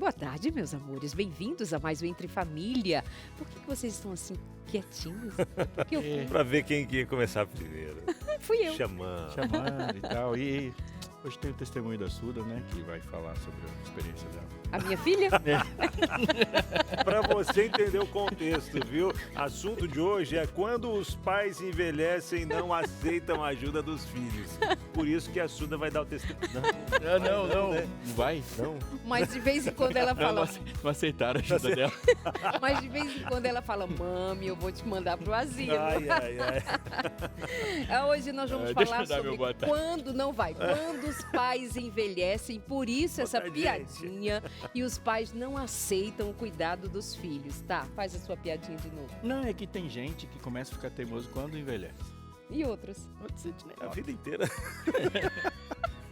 Boa tarde, meus amores. Bem-vindos a mais um Entre Família. Por que vocês estão assim quietinhos? Porque eu Pra ver quem que ia começar primeiro. fui eu. Chamando. Chamando e tal. E hoje tem o testemunho da Suda, né? Que vai falar sobre a experiência dela. A minha filha? Pra você entender o contexto, viu? Assunto de hoje é quando os pais envelhecem e não aceitam a ajuda dos filhos. Por isso que a Suda vai dar o testemunho. Não. né? Vai? Não. Mas de vez em quando ela fala... Não aceitaram a ajuda dela. Mas de vez em quando ela fala, mami, eu vou te mandar pro asilo. Hoje nós vamos Deixa falar eu dar meu sobre boa tarde. quando os pais envelhecem, por isso essa tarde, piadinha, e os pais não aceitam o cuidado dos filhos. Tá, faz a sua piadinha de novo. Não, é que tem gente que começa a ficar teimoso quando envelhece. E outros? A vida inteira.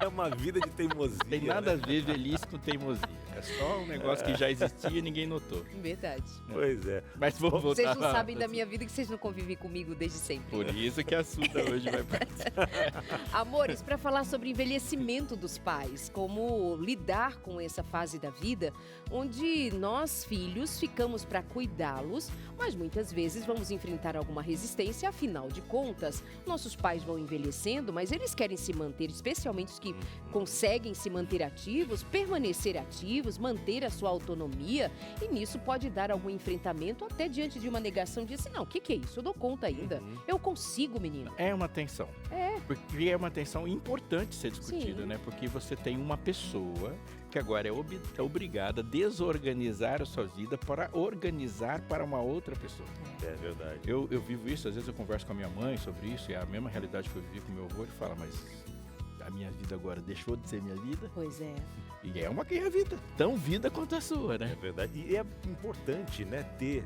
É uma vida de teimosia. Tem nada a ver velhice com teimosia. É só um negócio que já existia e ninguém notou. Verdade. Pois é. Mas vamos voltar Vocês não lá. sabem da minha vida que vocês não convivem comigo desde sempre. Por isso que a Suda hoje vai participar. Amores, para falar sobre envelhecimento dos pais, como lidar com essa fase da vida, onde nós, filhos, ficamos para cuidá-los, mas muitas vezes vamos enfrentar alguma resistência, afinal de contas, nossos pais vão envelhecendo, mas eles querem se manter, especialmente os que conseguem se manter ativos, permanecer ativos, manter a sua autonomia, e nisso pode dar algum enfrentamento até diante de uma negação de assim, não, o que é isso? Eu dou conta ainda. Eu consigo, menino. É uma tensão. É. Porque é uma tensão importante ser discutida, Sim. né? Porque você tem uma pessoa que agora é obrigada a desorganizar a sua vida para organizar para uma outra pessoa. É verdade. Eu vivo isso, às vezes eu converso com a minha mãe sobre isso, e é a mesma realidade que eu vivi com meu avô, ele fala, mas a minha vida agora deixou de ser minha vida? Pois é. E é uma vida, tão vida quanto a sua, É né? verdade. E é importante, né, ter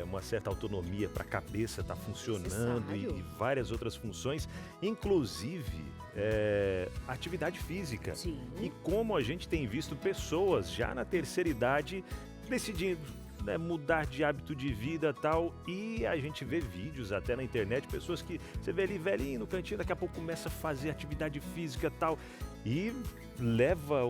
uma certa autonomia para a cabeça estar funcionando Necessário. e várias outras funções, inclusive atividade física. Sim. E como a gente tem visto pessoas já na terceira idade decidindo, né, mudar de hábito de vida e tal, e a gente vê vídeos até na internet, pessoas que você vê ali velhinho no cantinho, daqui a pouco começa a fazer atividade física e tal, e leva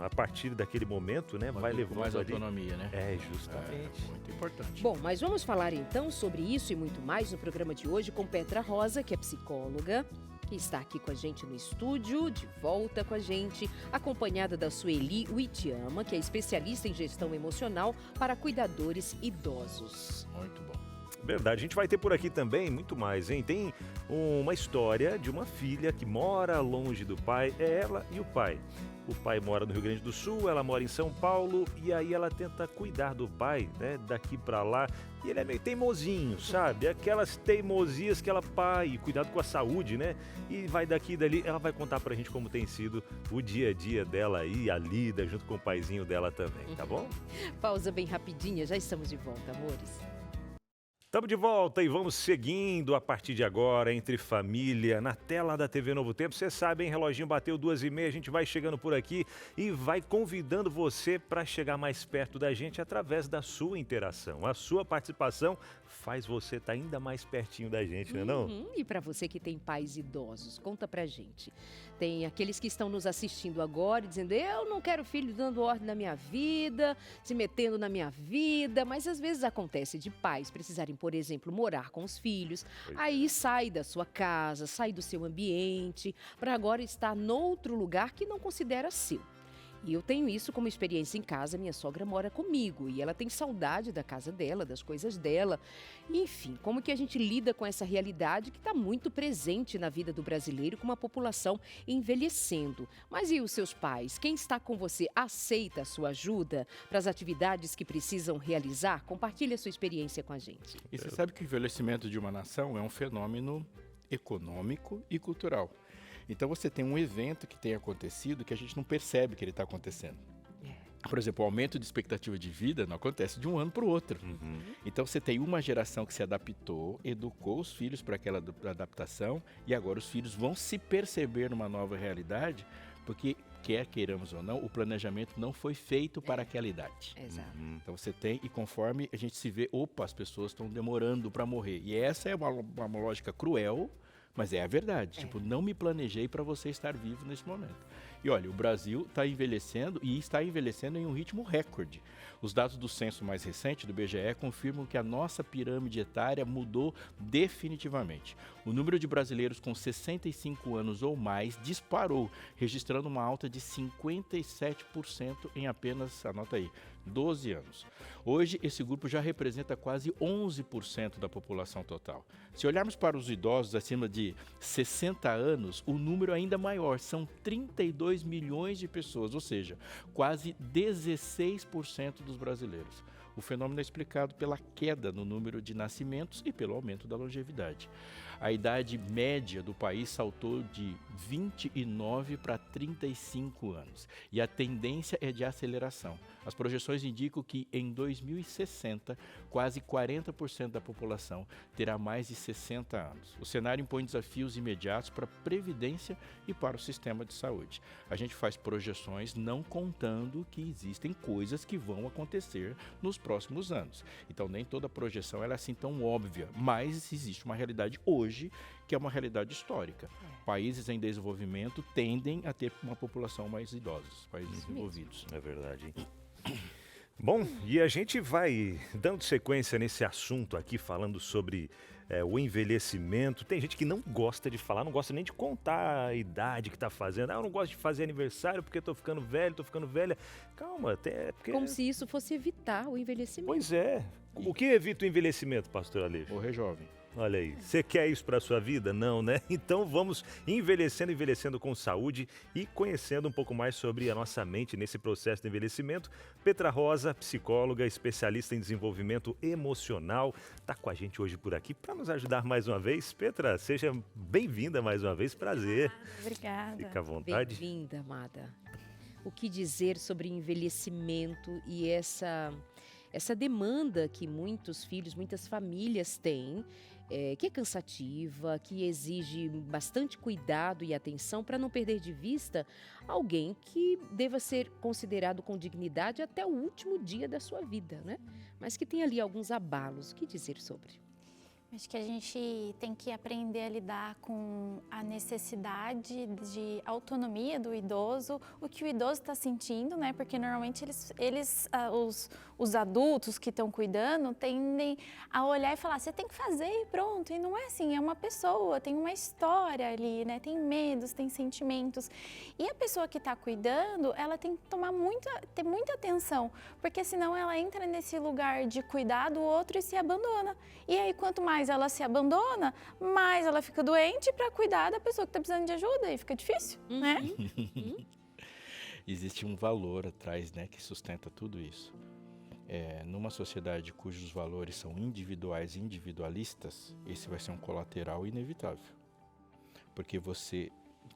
a partir daquele momento, né, vai levando mais ali. autonomia, né? É, justamente. É muito importante. Bom, mas vamos falar então sobre isso e muito mais no programa de hoje com Petra Rosa, que é psicóloga, que está aqui com a gente no estúdio, de volta com a gente, acompanhada da Sueli Uitiama, que é especialista em gestão emocional para cuidadores idosos. Muito bom. Verdade, a gente vai ter por aqui também muito mais, hein? Tem uma história de uma filha que mora longe do pai, é ela e o pai. O pai mora no Rio Grande do Sul, ela mora em São Paulo, e aí ela tenta cuidar do pai, né, daqui pra lá. E ele é meio teimosinho, sabe? Aquelas teimosias que ela, pai, cuidado com a saúde, né? E vai daqui e dali, ela vai contar pra gente como tem sido o dia a dia dela aí, a lida, junto com o paizinho dela também, tá bom? Pausa bem rapidinha, já estamos de volta, amores. Estamos de volta e vamos seguindo a partir de agora, Entre Família, na tela da TV Novo Tempo. Você sabe, hein? Reloginho bateu 2h30, a gente vai chegando por aqui e vai convidando você para chegar mais perto da gente através da sua interação. A sua participação faz você estar ainda mais pertinho da gente, não é não? E para você que tem pais idosos, conta pra gente. Tem aqueles que estão nos assistindo agora e dizendo, eu não quero filho dando ordem na minha vida, se metendo na minha vida, mas às vezes acontece de pais precisarem, por exemplo, morar com os filhos, aí sai da sua casa, sai do seu ambiente, para agora estar noutro lugar que não considera seu. E eu tenho isso como experiência em casa, minha sogra mora comigo e ela tem saudade da casa dela, das coisas dela. Enfim, como que a gente lida com essa realidade que está muito presente na vida do brasileiro, com uma população envelhecendo. Mas e os seus pais? Quem está com você aceita a sua ajuda para as atividades que precisam realizar? Compartilhe a sua experiência com a gente. E você sabe que o envelhecimento de uma nação é um fenômeno econômico e cultural. Então você tem um evento que tem acontecido que a gente não percebe que ele está acontecendo. Por exemplo, o aumento de expectativa de vida não acontece de um ano para o outro. Então você tem uma geração que se adaptou, educou os filhos para aquela adaptação e agora os filhos vão se perceber numa nova realidade porque, quer queiramos ou não, o planejamento não foi feito para aquela idade. Exato. Então você tem, e conforme a gente se vê, as pessoas estão demorando para morrer. E essa é uma lógica cruel, Mas é a verdade. Tipo, não me planejei para você estar vivo nesse momento. E olha, o Brasil está envelhecendo e está envelhecendo em um ritmo recorde. Os dados do censo mais recente, do IBGE, confirmam que a nossa pirâmide etária mudou definitivamente. O número de brasileiros com 65 anos ou mais disparou, registrando uma alta de 57% em apenas, anota aí, 12 anos. Hoje, esse grupo já representa quase 11% da população total. Se olharmos para os idosos acima de 60 anos, o número é ainda maior, são 32 milhões de pessoas, ou seja, quase 16% dos brasileiros. O fenômeno é explicado pela queda no número de nascimentos e pelo aumento da longevidade. A idade média do país saltou de 29 para 35 anos e a tendência é de aceleração. As projeções indicam que em 2060, quase 40% da população terá mais de 60 anos. O cenário impõe desafios imediatos para a Previdência e para o sistema de saúde. A gente faz projeções não contando que existem coisas que vão acontecer nos próximos anos. Então, nem toda projeção é assim tão óbvia, mas existe uma realidade hoje que é uma realidade histórica. Países em desenvolvimento tendem a ter uma população mais idosa, países desenvolvidos. É verdade, hein? Bom, e a gente vai dando sequência nesse assunto aqui, falando sobre o envelhecimento. Tem gente que não gosta de falar, não gosta nem de contar a idade que está fazendo. Eu não gosto de fazer aniversário porque estou ficando velho, estou ficando velha. Calma, até porque... Como se isso fosse evitar o envelhecimento. Pois é. O que evita o envelhecimento, pastor Aleixo? Morrer jovem. Olha aí, você quer isso para a sua vida? Não, né? Então vamos envelhecendo com saúde e conhecendo um pouco mais sobre a nossa mente nesse processo de envelhecimento. Petra Rosa, psicóloga, especialista em desenvolvimento emocional, está com a gente hoje por aqui para nos ajudar mais uma vez. Petra, seja bem-vinda mais uma vez, prazer. Obrigada. Fica à vontade. Bem-vinda, amada. O que dizer sobre envelhecimento e essa demanda que muitos filhos, muitas famílias têm, que é cansativa, que exige bastante cuidado e atenção para não perder de vista alguém que deva ser considerado com dignidade até o último dia da sua vida, né? Mas que tem ali alguns abalos. O que dizer sobre? Acho que a gente tem que aprender a lidar com a necessidade de autonomia do idoso, o que o idoso está sentindo, né? Porque normalmente os adultos que estão cuidando tendem a olhar e falar, você tem que fazer e pronto. E não é assim, é uma pessoa, tem uma história ali, né? Tem medos, tem sentimentos. E a pessoa que está cuidando, ela tem que ter muita atenção, porque senão ela entra nesse lugar de cuidar do outro e se abandona. E aí, quanto mais ela se abandona, mais ela fica doente para cuidar da pessoa que está precisando de ajuda e fica difícil, né? Existe um valor atrás, né, que sustenta tudo isso. Numa sociedade cujos valores são individuais e individualistas, esse vai ser um colateral inevitável. Porque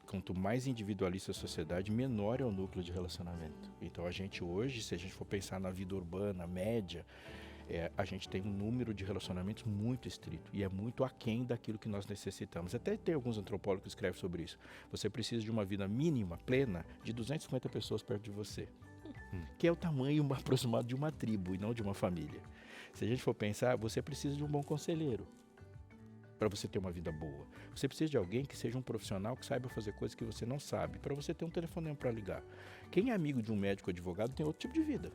quanto mais individualista a sociedade, menor é o núcleo de relacionamento. Então a gente hoje, se a gente for pensar na vida urbana média, a gente tem um número de relacionamentos muito estrito e é muito aquém daquilo que nós necessitamos. Até tem alguns antropólogos que escrevem sobre isso. Você precisa de uma vida mínima, plena, de 250 pessoas perto de você, que é o tamanho aproximado de uma tribo e não de uma família. Se a gente for pensar, você precisa de um bom conselheiro para você ter uma vida boa. Você precisa de alguém que seja um profissional que saiba fazer coisas que você não sabe, para você ter um telefonema para ligar. Quem é amigo de um médico ou advogado tem outro tipo de vida.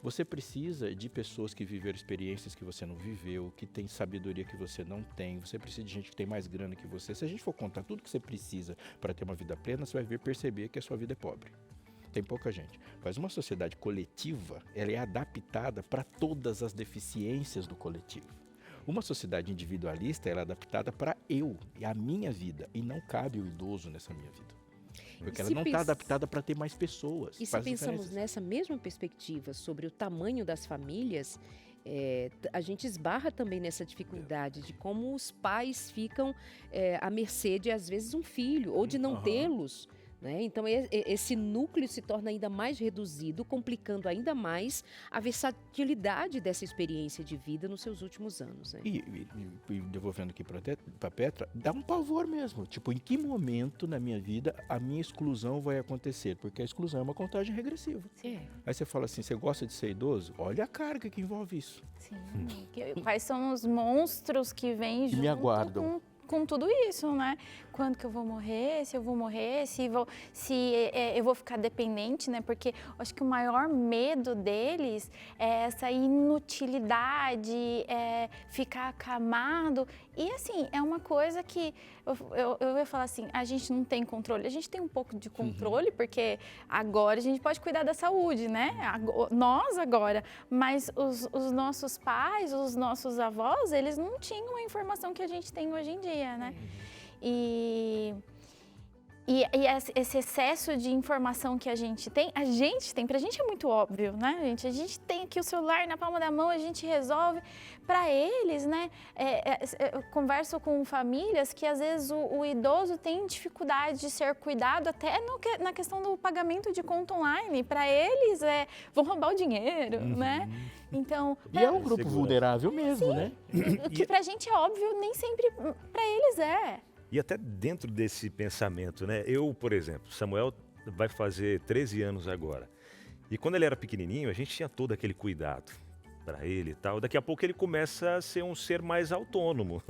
Você precisa de pessoas que viveram experiências que você não viveu, que tem sabedoria que você não tem. Você precisa de gente que tem mais grana que você. Se a gente for contar tudo que você precisa para ter uma vida plena, você vai perceber que a sua vida é pobre. Tem pouca gente. Mas uma sociedade coletiva, ela é adaptada para todas as deficiências do coletivo. Uma sociedade individualista, ela é adaptada para eu e a minha vida. E não cabe o idoso nessa minha vida. Porque ela não está adaptada para ter mais pessoas. E se pensamos nessa mesma perspectiva sobre o tamanho das famílias, a gente esbarra também nessa dificuldade de como os pais ficam à mercê de, às vezes, um filho ou de não tê-los. Né? Então, esse núcleo se torna ainda mais reduzido, complicando ainda mais a versatilidade dessa experiência de vida nos seus últimos anos. Né? E devolvendo aqui para a Petra, dá um pavor mesmo. Tipo, em que momento na minha vida a minha exclusão vai acontecer? Porque a exclusão é uma contagem regressiva. Aí você fala assim, você gosta de ser idoso? Olha a carga que envolve isso. Sim. Quais são os monstros que vêm junto me aguardam. com tudo isso, né? Quando que eu vou morrer, se eu vou morrer, se eu vou ficar dependente, né? Porque eu acho que o maior medo deles é essa inutilidade, ficar acamado. E assim, é uma coisa que eu ia falar assim, a gente não tem controle. A gente tem um pouco de controle, porque agora a gente pode cuidar da saúde, né? Nós agora. Mas os nossos pais, os nossos avós, eles não tinham a informação que a gente tem hoje em dia, né? E esse excesso de informação que a gente tem, pra gente é muito óbvio, né, gente? A gente tem aqui o celular na palma da mão, a gente resolve. Para eles, né, eu converso com famílias que às vezes o idoso tem dificuldade de ser cuidado até na questão do pagamento de conta online. Para eles, vão roubar o dinheiro, né? Então, E é um grupo vulnerável mesmo, né? o que pra gente é óbvio, nem sempre para eles é. E até dentro desse pensamento, né? Eu, por exemplo, Samuel vai fazer 13 anos agora. E quando ele era pequenininho, a gente tinha todo aquele cuidado para ele e tal. Daqui a pouco ele começa a ser um ser mais autônomo.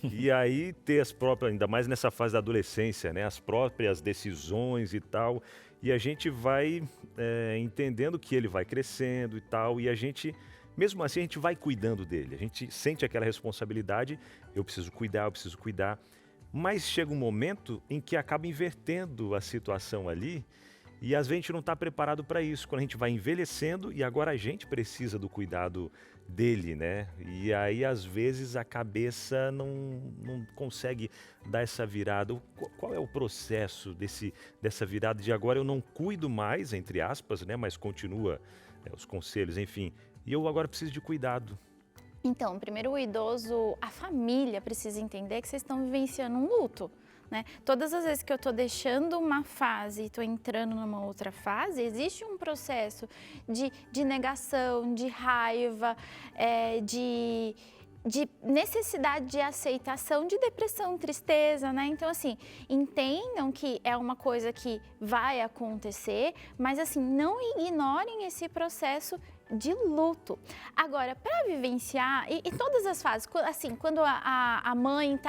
E aí ter as próprias, ainda mais nessa fase da adolescência, né? As próprias decisões e tal. E a gente vai entendendo que ele vai crescendo e tal. E a gente, mesmo assim, a gente vai cuidando dele. A gente sente aquela responsabilidade. Eu preciso cuidar. Mas chega um momento em que acaba invertendo a situação ali e às vezes a gente não está preparado para isso. Quando a gente vai envelhecendo e agora a gente precisa do cuidado dele, né? E aí às vezes a cabeça não consegue dar essa virada. Qual é o processo dessa virada de agora eu não cuido mais, entre aspas, né? Mas continua os conselhos, enfim. E eu agora preciso de cuidado. Então, primeiro o idoso, a família precisa entender que vocês estão vivenciando um luto, né? Todas as vezes que eu estou deixando uma fase e estou entrando numa outra fase, existe um processo de negação, de raiva, de necessidade de aceitação, de depressão, tristeza, né? Então, assim, entendam que é uma coisa que vai acontecer, mas, assim, não ignorem esse processo de luto. Agora, para vivenciar, e todas as fases, assim, quando a mãe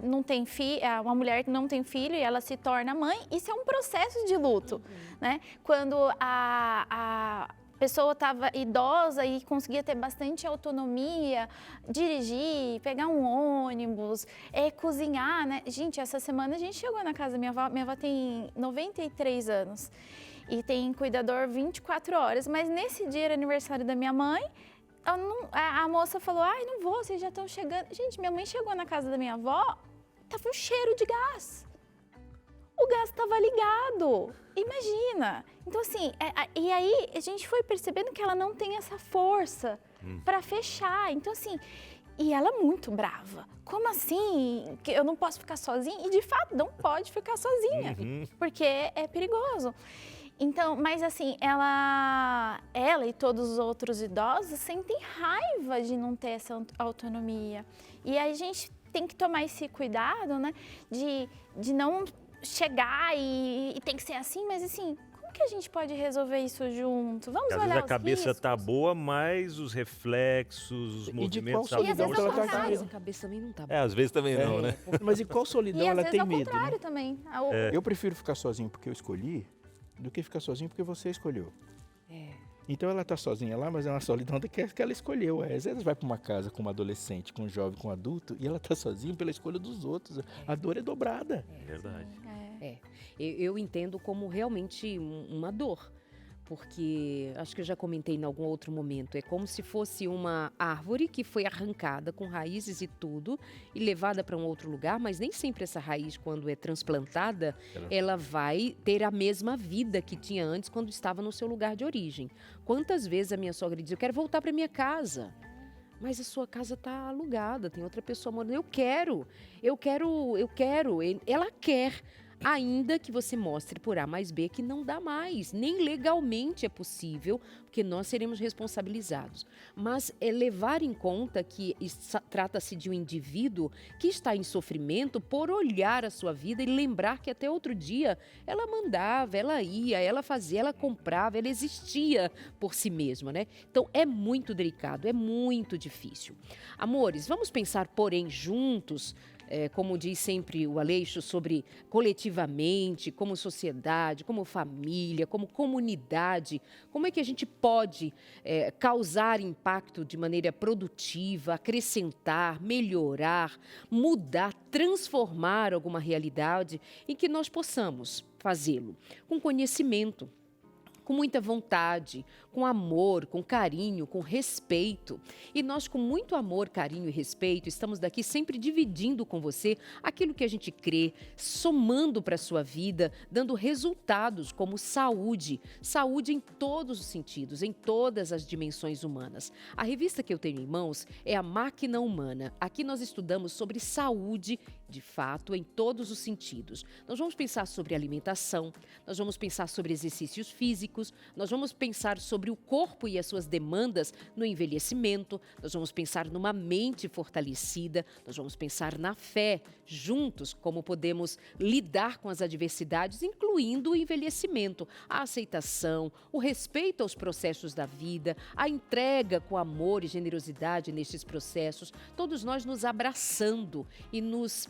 não tem filho, uma mulher que não tem filho e ela se torna mãe, isso é um processo de luto, né? Quando a pessoa estava idosa e conseguia ter bastante autonomia, dirigir, pegar um ônibus, cozinhar, né? Gente, essa semana a gente chegou na casa da minha avó tem 93 anos. E tem cuidador 24 horas, mas nesse dia era aniversário da minha mãe, a moça falou, não vou, vocês já estão chegando. Gente, minha mãe chegou na casa da minha avó, tava um cheiro de gás. O gás estava ligado, imagina. Então assim, e aí a gente foi percebendo que ela não tem essa força para fechar. Então assim, e ela é muito brava. Como assim? Que eu não posso ficar sozinha? E de fato, não pode ficar sozinha, porque é perigoso. Então, mas assim, ela e todos os outros idosos sentem raiva de não ter essa autonomia. E a gente tem que tomar esse cuidado, né, de não chegar e tem que ser assim, mas assim, como que a gente pode resolver isso junto? Vamos olhar os riscos. Às vezes a cabeça tá boa, mas os reflexos, os movimentos... E de qual solidão ela tá Às vezes a cabeça também não tá boa. às vezes também não, né? Mas e qual solidão e ela tem medo? E às vezes medo, ao contrário né? também. Eu prefiro ficar sozinho porque eu escolhi, do que ficar sozinho porque você escolheu. Então ela tá sozinha lá, mas é uma solidão que ela escolheu. Às vezes ela vai para uma casa com uma adolescente, com um jovem, com um adulto, e ela tá sozinha pela escolha dos outros. A dor é dobrada. Verdade. Eu entendo como realmente uma dor, porque acho que eu já comentei em algum outro momento, é como se fosse uma árvore que foi arrancada com raízes e tudo e levada para um outro lugar, mas nem sempre essa raiz, quando é transplantada, ela vai ter a mesma vida que tinha antes quando estava no seu lugar de origem. Quantas vezes a minha sogra diz, eu quero voltar para minha casa. Mas a sua casa está alugada, tem outra pessoa morando. Eu quero. Ela quer. Ainda que você mostre por A mais B que não dá mais, nem legalmente é possível, porque nós seremos responsabilizados. Mas é levar em conta que trata-se de um indivíduo que está em sofrimento por olhar a sua vida e lembrar que até outro dia ela mandava, ela ia, ela fazia, ela comprava, ela existia por si mesma, né? Então é muito delicado, é muito difícil. Amores, vamos pensar, porém, juntos, como diz sempre o Aleixo, sobre coletivamente, como sociedade, como família, como comunidade, como é que a gente pode causar impacto de maneira produtiva, acrescentar, melhorar, mudar, transformar alguma realidade em que nós possamos fazê-lo com conhecimento, com muita vontade, com amor, com carinho, com respeito. E nós, com muito amor, carinho e respeito, estamos daqui sempre dividindo com você aquilo que a gente crê, somando para a sua vida, dando resultados como saúde. Saúde em todos os sentidos, em todas as dimensões humanas. A revista que eu tenho em mãos é A Máquina Humana. Aqui nós estudamos sobre saúde, de fato, em todos os sentidos. Nós vamos pensar sobre alimentação, nós vamos pensar sobre exercícios físicos, nós vamos pensar sobre o corpo e as suas demandas no envelhecimento, nós vamos pensar numa mente fortalecida, nós vamos pensar na fé, juntos, como podemos lidar com as adversidades, incluindo o envelhecimento, a aceitação, o respeito aos processos da vida, a entrega com amor e generosidade nestes processos, todos nós nos abraçando e nos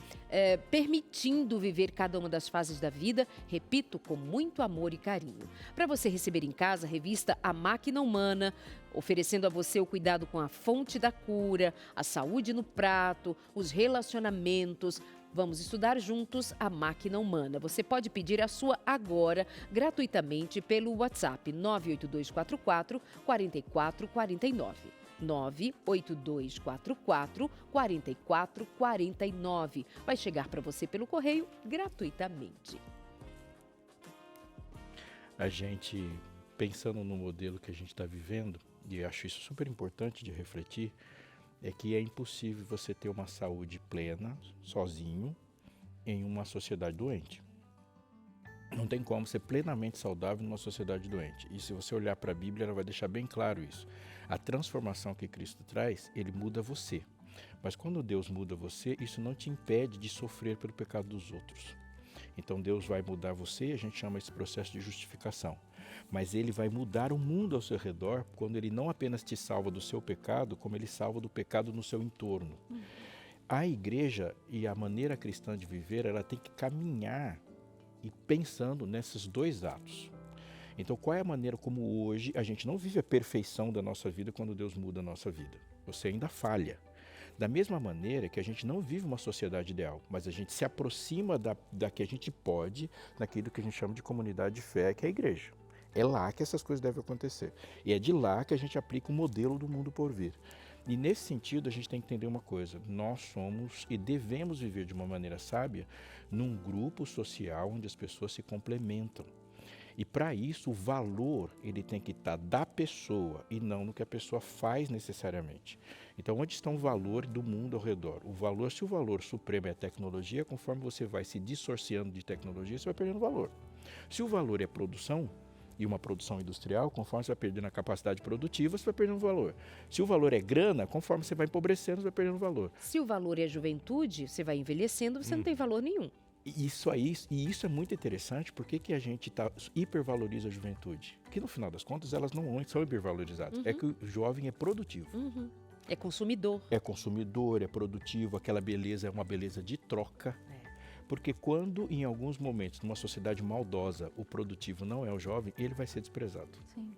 permitindo viver cada uma das fases da vida, repito, com muito amor e carinho. Para você receber em casa a revista A Máquina Humana, oferecendo a você o cuidado com a fonte da cura, a saúde no prato, os relacionamentos. Vamos estudar juntos A Máquina Humana. Você pode pedir a sua agora, gratuitamente, pelo WhatsApp 98244 4449. 98244 4449. Vai chegar para você pelo correio gratuitamente. A gente, pensando no modelo que a gente está vivendo, e acho isso super importante de refletir, é que é impossível você ter uma saúde plena, sozinho, em uma sociedade doente. Não tem como ser plenamente saudável numa sociedade doente. E se você olhar para a Bíblia, ela vai deixar bem claro isso. A transformação que Cristo traz, ele muda você. Mas quando Deus muda você, isso não te impede de sofrer pelo pecado dos outros. Então Deus vai mudar você, a gente chama esse processo de justificação. Mas ele vai mudar o mundo ao seu redor quando ele não apenas te salva do seu pecado, como ele salva do pecado no seu entorno. A igreja e a maneira cristã de viver, ela tem que caminhar e pensando nesses dois atos. Então, qual é a maneira como hoje a gente não vive a perfeição da nossa vida quando Deus muda a nossa vida? Você ainda falha. Da mesma maneira que a gente não vive uma sociedade ideal, mas a gente se aproxima da que a gente pode, naquilo que a gente chama de comunidade de fé, que é a igreja. É lá que essas coisas devem acontecer. E é de lá que a gente aplica o modelo do mundo por vir. E nesse sentido, a gente tem que entender uma coisa. Nós somos e devemos viver de uma maneira sábia num grupo social onde as pessoas se complementam. E para isso, o valor ele tem que estar da pessoa e não no que a pessoa faz necessariamente. Então, onde está o valor do mundo ao redor? Se o valor supremo é a tecnologia, conforme você vai se distorcendo de tecnologia, você vai perdendo valor. Se o valor é produção, e uma produção industrial, conforme você vai perdendo a capacidade produtiva, você vai perdendo valor. Se o valor é grana, conforme você vai empobrecendo, você vai perdendo valor. Se o valor é juventude, você vai envelhecendo, você não tem valor nenhum. Isso é muito interessante, porque que a gente hipervaloriza a juventude? Porque no final das contas, elas não são hipervalorizadas. É que o jovem é produtivo. É consumidor. É consumidor, é produtivo, aquela beleza é uma beleza de troca. Porque quando, em alguns momentos, numa sociedade maldosa, o produtivo não é o jovem, ele vai ser desprezado. Sim.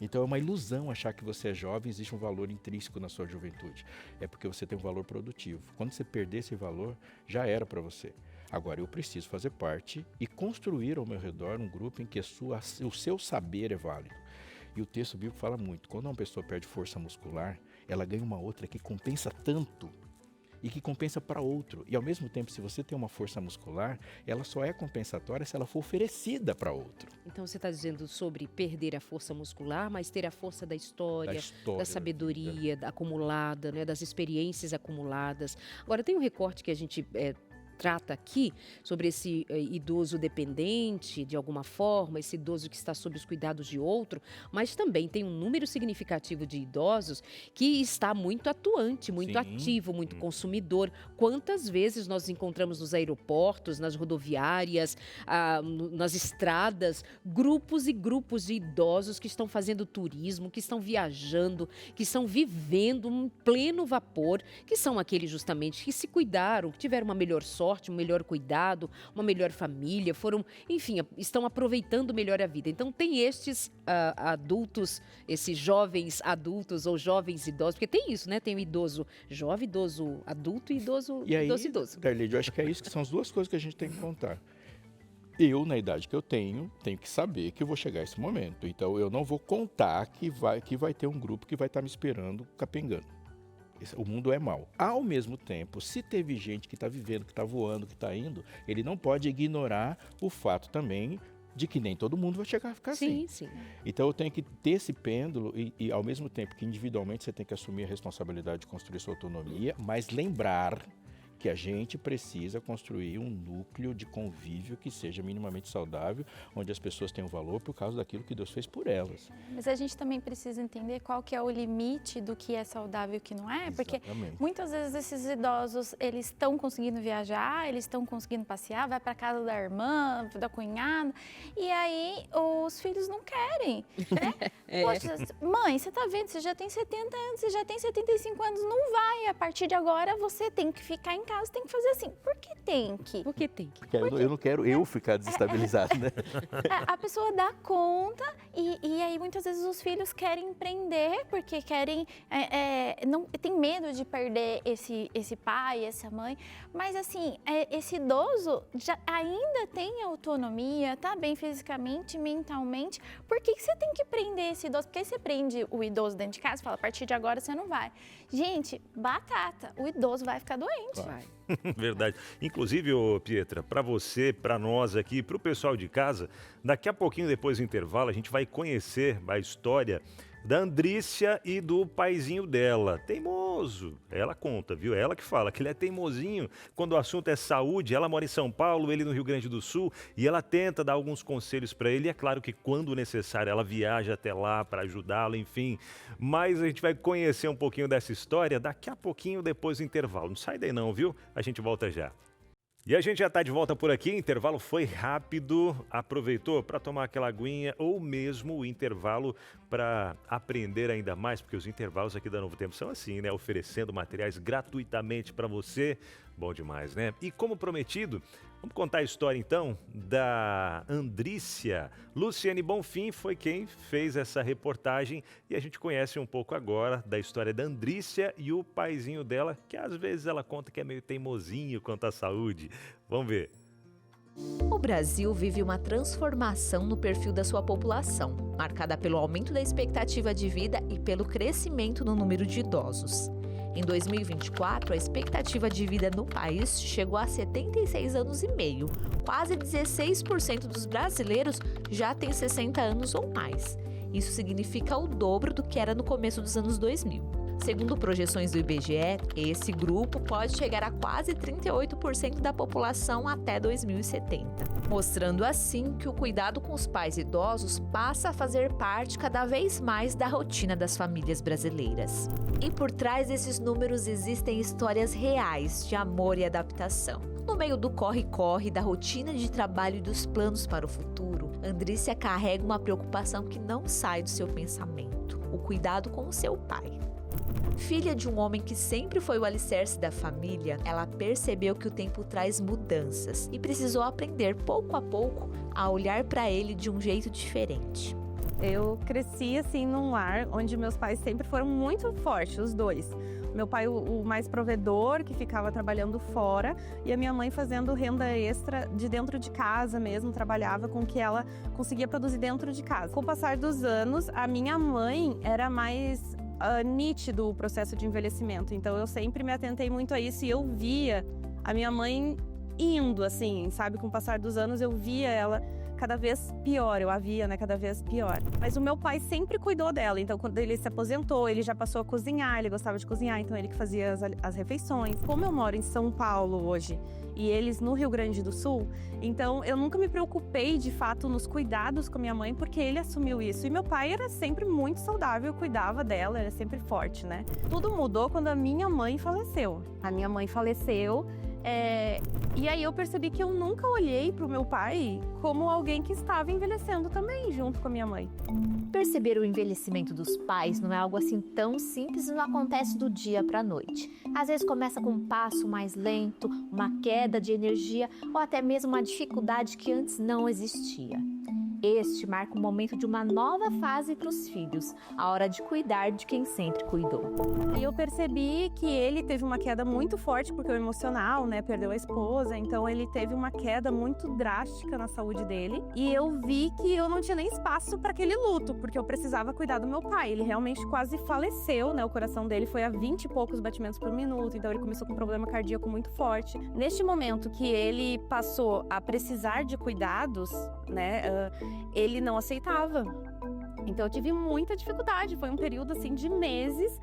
Então é uma ilusão achar que você é jovem, existe um valor intrínseco na sua juventude. É porque você tem um valor produtivo. Quando você perder esse valor, já era para você. Agora, eu preciso fazer parte e construir ao meu redor um grupo em que o seu saber é válido. E o texto bíblico fala muito. Quando uma pessoa perde força muscular, ela ganha uma outra que compensa tanto e que compensa para outro. E ao mesmo tempo, se você tem uma força muscular, ela só é compensatória se ela for oferecida para outro. Então você está dizendo sobre perder a força muscular, mas ter a força da história, da sabedoria acumulada, né, das experiências acumuladas. Agora, tem um recorte que a gente trata aqui, sobre esse idoso dependente, de alguma forma, esse idoso que está sob os cuidados de outro, mas também tem um número significativo de idosos que está muito atuante, muito Sim. ativo, muito consumidor. Quantas vezes nós encontramos nos aeroportos, nas rodoviárias, nas estradas, grupos e grupos de idosos que estão fazendo turismo, que estão viajando, que estão vivendo em pleno vapor, que são aqueles justamente que se cuidaram, que tiveram uma melhor sorte, um melhor cuidado, uma melhor família, estão aproveitando melhor a vida. Então tem estes adultos, esses jovens adultos ou jovens idosos, porque tem isso, né? Tem o idoso jovem, idoso adulto e idoso idoso. Darlide, eu acho que é isso que são as duas coisas que a gente tem que contar. Eu, na idade que eu tenho que saber que eu vou chegar a esse momento. Então, eu não vou contar que vai ter um grupo que vai estar me esperando capengando. O mundo é mau. Ao mesmo tempo, se teve gente que está vivendo, que está voando, que está indo, ele não pode ignorar o fato também de que nem todo mundo vai chegar a ficar assim. Sim. Então, eu tenho que ter esse pêndulo e, ao mesmo tempo que individualmente você tem que assumir a responsabilidade de construir sua autonomia, mas lembrar que a gente precisa construir um núcleo de convívio que seja minimamente saudável, onde as pessoas tenham valor por causa daquilo que Deus fez por elas. Mas a gente também precisa entender qual que é o limite do que é saudável e o que não é, porque muitas vezes esses idosos, eles estão conseguindo viajar, eles estão conseguindo passear, vai para casa da irmã, da cunhada, e aí os filhos não querem, né? Poxa, mãe, você tá vendo, você já tem 70 anos, você já tem 75 anos, não vai, a partir de agora você tem que ficar em casa, tem que fazer assim. Por que tem que? Por que tem que? Porque eu não quero ficar desestabilizado, né? A pessoa dá conta e aí muitas vezes os filhos querem empreender porque querem, não tem medo de perder esse pai, essa mãe, mas assim, esse idoso ainda tem autonomia, tá bem fisicamente, mentalmente. Por que você tem que prender esse idoso? Porque aí você prende o idoso dentro de casa e fala, a partir de agora você não vai. Gente, batata, o idoso vai ficar doente. Vai. Verdade. Inclusive, ô Pietra, para você, para nós aqui, para o pessoal de casa, daqui a pouquinho, depois do intervalo, a gente vai conhecer a história da Andrícia e do paizinho dela. Teimoso. Ela conta, viu? É ela que fala que ele é teimosinho. Quando o assunto é saúde, ela mora em São Paulo, ele no Rio Grande do Sul, e ela tenta dar alguns conselhos para ele. E é claro que quando necessário, ela viaja até lá para ajudá-lo, enfim. Mas a gente vai conhecer um pouquinho dessa história daqui a pouquinho, depois do intervalo. Não sai daí não, viu? A gente volta já. E a gente já está de volta por aqui, o intervalo foi rápido, aproveitou para tomar aquela aguinha ou mesmo o intervalo para aprender ainda mais, porque os intervalos aqui da Novo Tempo são assim, né? Oferecendo materiais gratuitamente para você, bom demais, né? E como prometido, vamos contar a história então da Andrícia. Luciane Bonfim foi quem fez essa reportagem e a gente conhece um pouco agora da história da Andrícia e o paizinho dela, que às vezes ela conta que é meio teimosinho quanto à saúde. Vamos ver. O Brasil vive uma transformação no perfil da sua população, marcada pelo aumento da expectativa de vida e pelo crescimento no número de idosos. Em 2024, a expectativa de vida no país chegou a 76 anos e meio. Quase 16% dos brasileiros já têm 60 anos ou mais. Isso significa o dobro do que era no começo dos anos 2000. Segundo projeções do IBGE, esse grupo pode chegar a quase 38% da população até 2070, mostrando assim que o cuidado com os pais idosos passa a fazer parte cada vez mais da rotina das famílias brasileiras. E por trás desses números existem histórias reais de amor e adaptação. No meio do corre-corre, da rotina de trabalho e dos planos para o futuro, Andrícia carrega uma preocupação que não sai do seu pensamento: o cuidado com o seu pai. Filha de um homem que sempre foi o alicerce da família, ela percebeu que o tempo traz mudanças e precisou aprender pouco a pouco a olhar para ele de um jeito diferente. Eu cresci assim num lar onde meus pais sempre foram muito fortes, os dois. Meu pai o mais provedor, que ficava trabalhando fora, e a minha mãe fazendo renda extra de dentro de casa mesmo, trabalhava com o que ela conseguia produzir dentro de casa. Com o passar dos anos, a minha mãe era mais nítido o processo de envelhecimento, então eu sempre me atentei muito a isso e eu via a minha mãe indo assim, sabe, com o passar dos anos eu via ela cada vez pior, eu a via, né, cada vez pior. Mas o meu pai sempre cuidou dela, então quando ele se aposentou, ele já passou a cozinhar, ele gostava de cozinhar, então ele que fazia as refeições. Como eu moro em São Paulo hoje e eles no Rio Grande do Sul, então eu nunca me preocupei de fato nos cuidados com a minha mãe, porque ele assumiu isso. E meu pai era sempre muito saudável, cuidava dela, era sempre forte, né? Tudo mudou quando a minha mãe faleceu. A minha mãe faleceu. E aí eu percebi que eu nunca olhei para o meu pai como alguém que estava envelhecendo também, junto com a minha mãe. Perceber o envelhecimento dos pais não é algo assim tão simples e não acontece do dia para a noite. Às vezes começa com um passo mais lento, uma queda de energia ou até mesmo uma dificuldade que antes não existia. Este marca o momento de uma nova fase para os filhos, a hora de cuidar de quem sempre cuidou. E eu percebi que ele teve uma queda muito forte, porque o emocional, né, perdeu a esposa, então ele teve uma queda muito drástica na saúde dele. E eu vi que eu não tinha nem espaço para aquele luto, porque eu precisava cuidar do meu pai. Ele realmente quase faleceu, né, o coração dele foi a 20 e poucos batimentos por minuto, então ele começou com um problema cardíaco muito forte. Neste momento que ele passou a precisar de cuidados, né, ele não aceitava. Então eu tive muita dificuldade, foi um período assim de meses.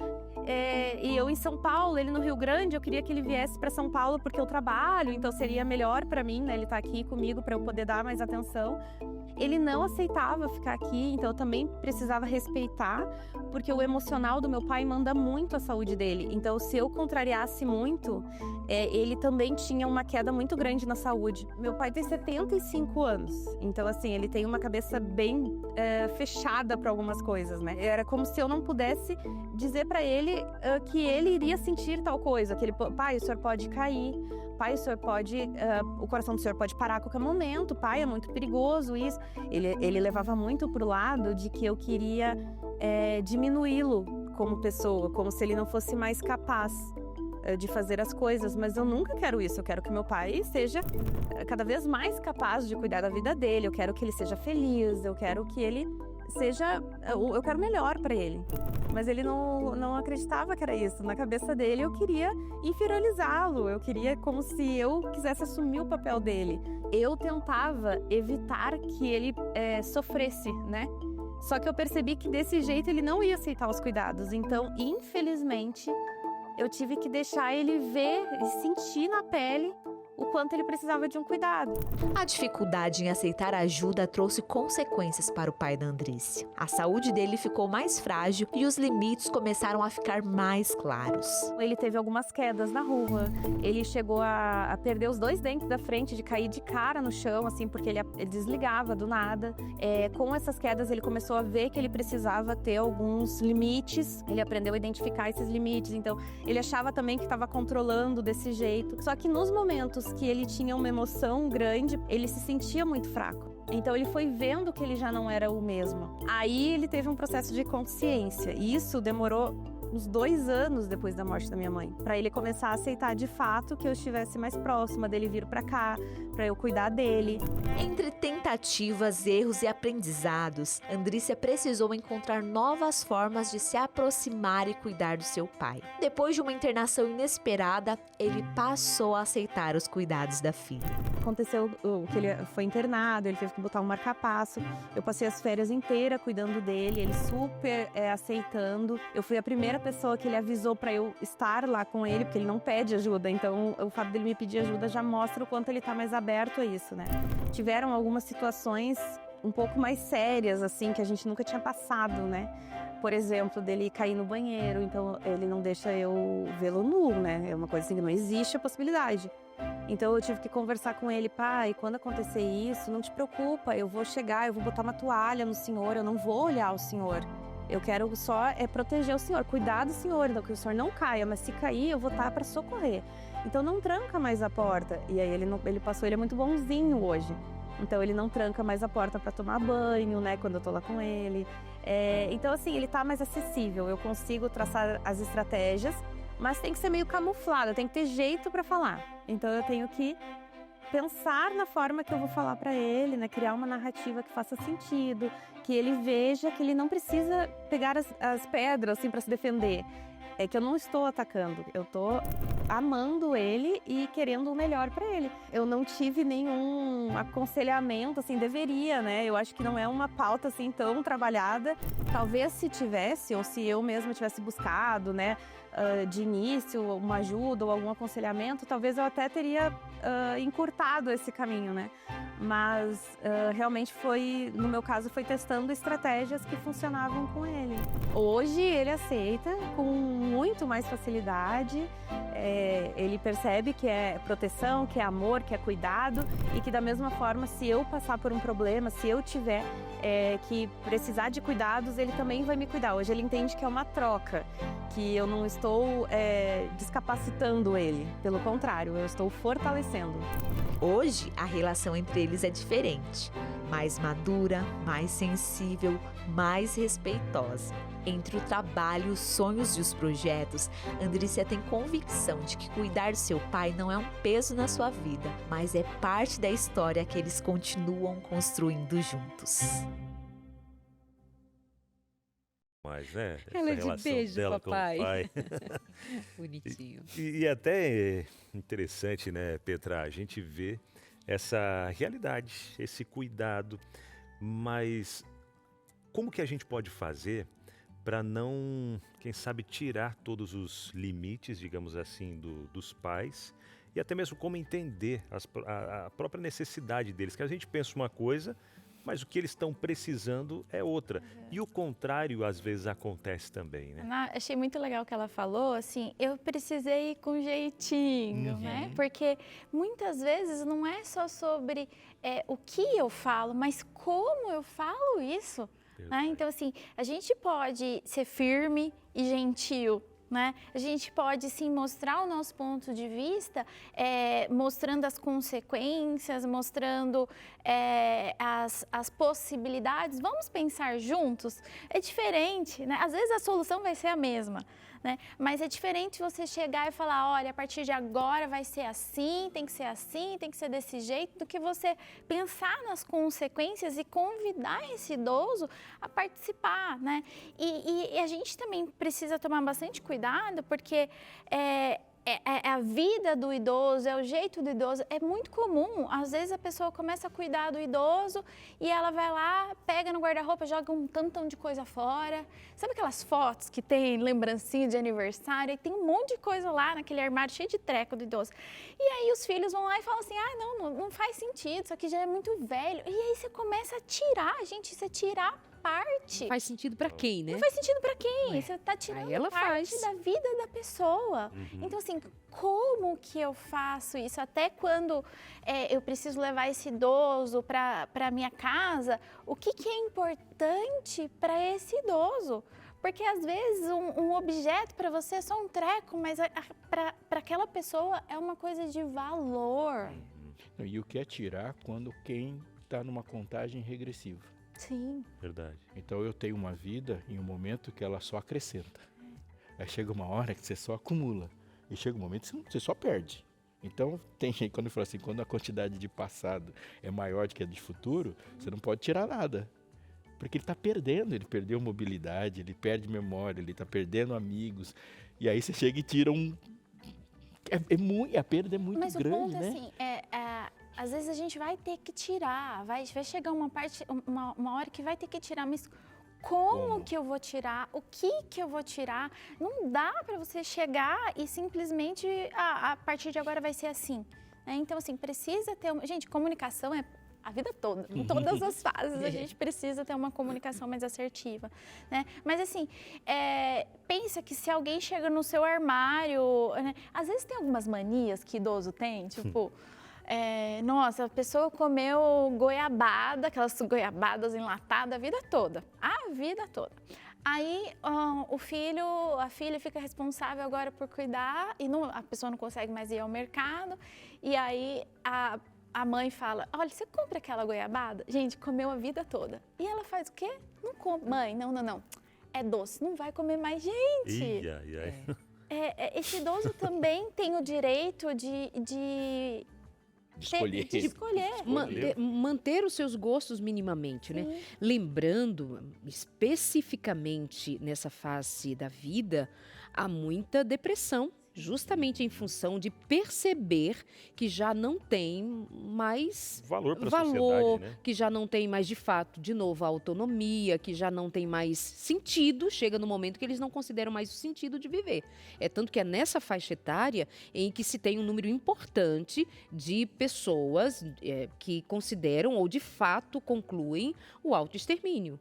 E eu em São Paulo, ele no Rio Grande, eu queria que ele viesse para São Paulo porque eu trabalho, então seria melhor para mim, né, ele tá aqui comigo para eu poder dar mais atenção. Ele não aceitava ficar aqui, então eu também precisava respeitar, porque o emocional do meu pai manda muito a saúde dele. Então se eu contrariasse muito, ele também tinha uma queda muito grande na saúde. Meu pai tem 75 anos, então assim, ele tem uma cabeça bem fechada para algumas coisas, né? Era como se eu não pudesse dizer para ele que ele iria sentir tal coisa, que ele, pai, o senhor pode cair, pai, o senhor pode, o coração do senhor pode parar a qualquer momento, pai, é muito perigoso isso. Ele levava muito pro lado de que eu queria diminuí-lo como pessoa, como se ele não fosse mais capaz de fazer as coisas, mas eu nunca quero isso. Eu quero que meu pai seja cada vez mais capaz de cuidar da vida dele, eu quero que ele seja feliz, eu quero que ele seja, eu quero melhor para ele. Mas ele não acreditava que era isso. Na cabeça dele eu queria inferiorizá-lo, eu queria como se eu quisesse assumir o papel dele. Eu tentava evitar que ele sofresse, né? Só que eu percebi que desse jeito ele não ia aceitar os cuidados. Então, infelizmente, eu tive que deixar ele ver e sentir na pele o quanto ele precisava de um cuidado. A dificuldade em aceitar ajuda trouxe consequências para o pai da Andrícia. A saúde dele ficou mais frágil e os limites começaram a ficar mais claros. Ele teve algumas quedas na rua, ele chegou a perder os 2 dentes da frente, de cair de cara no chão, assim, porque ele desligava do nada. Com essas quedas ele começou a ver que ele precisava ter alguns limites, ele aprendeu a identificar esses limites, então ele achava também que estava controlando desse jeito. Só que nos momentos que ele tinha uma emoção grande, ele se sentia muito fraco. Então ele foi vendo que ele já não era o mesmo. Aí ele teve um processo de consciência. E isso demorou uns 2 anos depois da morte da minha mãe, para ele começar a aceitar de fato que eu estivesse mais próxima dele, vir para cá, para eu cuidar dele. Entre tentativas, erros e aprendizados, Andrícia precisou encontrar novas formas de se aproximar e cuidar do seu pai. Depois de uma internação inesperada, ele passou a aceitar os cuidados da filha. Aconteceu que ele foi internado, ele teve que botar um marca-passo. Eu passei as férias inteiras cuidando dele, ele super aceitando. Eu fui a primeira pessoa que ele avisou para eu estar lá com ele, porque ele não pede ajuda. Então, o fato dele me pedir ajuda já mostra o quanto ele tá mais aberto a isso, né? Tiveram algumas situações um pouco mais sérias, assim, que a gente nunca tinha passado, né? Por exemplo, dele cair no banheiro, então ele não deixa eu vê-lo nu, né? É uma coisa assim que não existe a possibilidade. Então eu tive que conversar com ele, pai, quando acontecer isso, não te preocupa, eu vou chegar, eu vou botar uma toalha no senhor, eu não vou olhar o senhor. Eu quero só proteger o senhor, cuidar do senhor, então que o senhor não caia, mas se cair eu vou estar para socorrer. Então não tranca mais a porta. E aí ele passou, ele é muito bonzinho hoje. Então ele não tranca mais a porta para tomar banho, né, quando eu tô lá com ele. Então assim, ele tá mais acessível, eu consigo traçar as estratégias, mas tem que ser meio camuflada, tem que ter jeito para falar. Então eu tenho que pensar na forma que eu vou falar para ele, né? Criar uma narrativa que faça sentido, que ele veja que ele não precisa pegar as pedras assim para se defender. É que eu não estou atacando, eu estou amando ele e querendo o melhor para ele. Eu não tive nenhum aconselhamento, assim, deveria, né? Eu acho que não é uma pauta assim tão trabalhada. Talvez se tivesse, ou se eu mesma tivesse buscado, né, de início, uma ajuda ou algum aconselhamento, talvez eu até teria encurtado esse caminho, né? Mas realmente foi, no meu caso, foi testando estratégias que funcionavam com ele. Hoje ele aceita com muito mais facilidade, ele percebe que é proteção, que é amor, que é cuidado e que da mesma forma, se eu passar por um problema, se eu tiver que precisar de cuidados, ele também vai me cuidar. Hoje ele entende que é uma troca, que eu não estou descapacitando ele, pelo contrário, eu estou fortalecendo. Hoje, a relação entre eles é diferente, mais madura, mais sensível, mais respeitosa. Entre o trabalho, os sonhos e os projetos, Andrícia tem convicção de que cuidar do seu pai não é um peso na sua vida, mas é parte da história que eles continuam construindo juntos. Mas, né? Ela essa de relação beijo, dela papai. com o pai. Bonitinho. E até interessante, né, Petra, a gente vê essa realidade, esse cuidado, mas como que a gente pode fazer para não, quem sabe, tirar todos os limites, digamos assim, dos pais e até mesmo como entender a própria necessidade deles, que a gente pensa uma coisa, mas o que eles estão precisando é outra. E o contrário, às vezes, acontece também, né? Achei muito legal o que ela falou, assim, eu precisei ir com jeitinho, né? Porque muitas vezes não é só sobre o que eu falo, mas como eu falo isso, né? Então, assim, a gente pode ser firme e gentil, né? A gente pode sim mostrar o nosso ponto de vista, mostrando as consequências, mostrando as possibilidades. Vamos pensar juntos? É diferente, né? Às vezes a solução vai ser a mesma, né? Mas é diferente você chegar e falar, olha, a partir de agora vai ser assim, tem que ser assim, tem que ser desse jeito, do que você pensar nas consequências e convidar esse idoso a participar, né? E a gente também precisa tomar bastante cuidado, porque a vida do idoso, é o jeito do idoso, é muito comum. Às vezes a pessoa começa a cuidar do idoso e ela vai lá, pega no guarda-roupa, joga um tantão de coisa fora. Sabe aquelas fotos que tem lembrancinha de aniversário e tem um monte de coisa lá naquele armário cheio de treco do idoso? E aí os filhos vão lá e falam assim, não faz sentido, isso aqui já é muito velho. E aí você começa a tirar, gente, você tirar parte. Não faz sentido pra quem, né? Não faz sentido pra quem? Você tá tirando Aí ela parte faz. da vida da pessoa. Então, assim, como que eu faço isso? Até quando eu preciso levar esse idoso para minha casa, o que é importante para esse idoso? Porque às vezes um objeto para você é só um treco, mas para aquela pessoa é uma coisa de valor. E o que é tirar quando quem está numa contagem regressiva? Sim. Verdade. Então eu tenho uma vida em um momento que ela só acrescenta. Aí chega uma hora que você só acumula. E chega um momento que você só perde. Então tem gente quando fala assim, quando a quantidade de passado é maior do que a de futuro, você não pode tirar nada. Porque ele está perdendo, ele perdeu mobilidade, ele perde memória, ele está perdendo amigos. E aí você chega e tira um... a perda é muito Mas grande, o ponto, né? assim, às vezes a gente vai ter que tirar, vai chegar uma hora que vai ter que tirar, mas como que eu vou tirar? O que eu vou tirar? Não dá para você chegar e simplesmente, a partir de agora vai ser assim, né? Então, assim, precisa ter Gente, comunicação é a vida toda, em todas as fases, a gente precisa ter uma comunicação mais assertiva, né? Mas assim, pensa que se alguém chega no seu armário, né? Às vezes tem algumas manias que idoso tem, tipo... nossa, a pessoa comeu goiabada, aquelas goiabadas enlatadas a vida toda. Aí a filha fica responsável agora por cuidar e a pessoa não consegue mais ir ao mercado. E aí a mãe fala, olha, você compra aquela goiabada? Gente, comeu a vida toda. E ela faz o quê? Não come. Mãe, não. É doce, não vai comer mais, gente. Esse idoso também tem o direito de escolher. Manter os seus gostos minimamente, né? Lembrando, especificamente nessa fase da vida, há muita depressão justamente em função de perceber que já não tem mais Valor para a valor, sociedade, né? que já não tem mais de fato, de novo, a autonomia, que já não tem mais sentido, chega no momento que eles não consideram mais o sentido de viver. É tanto que é nessa faixa etária em que se tem um número importante de pessoas que consideram ou de fato concluem o autoextermínio.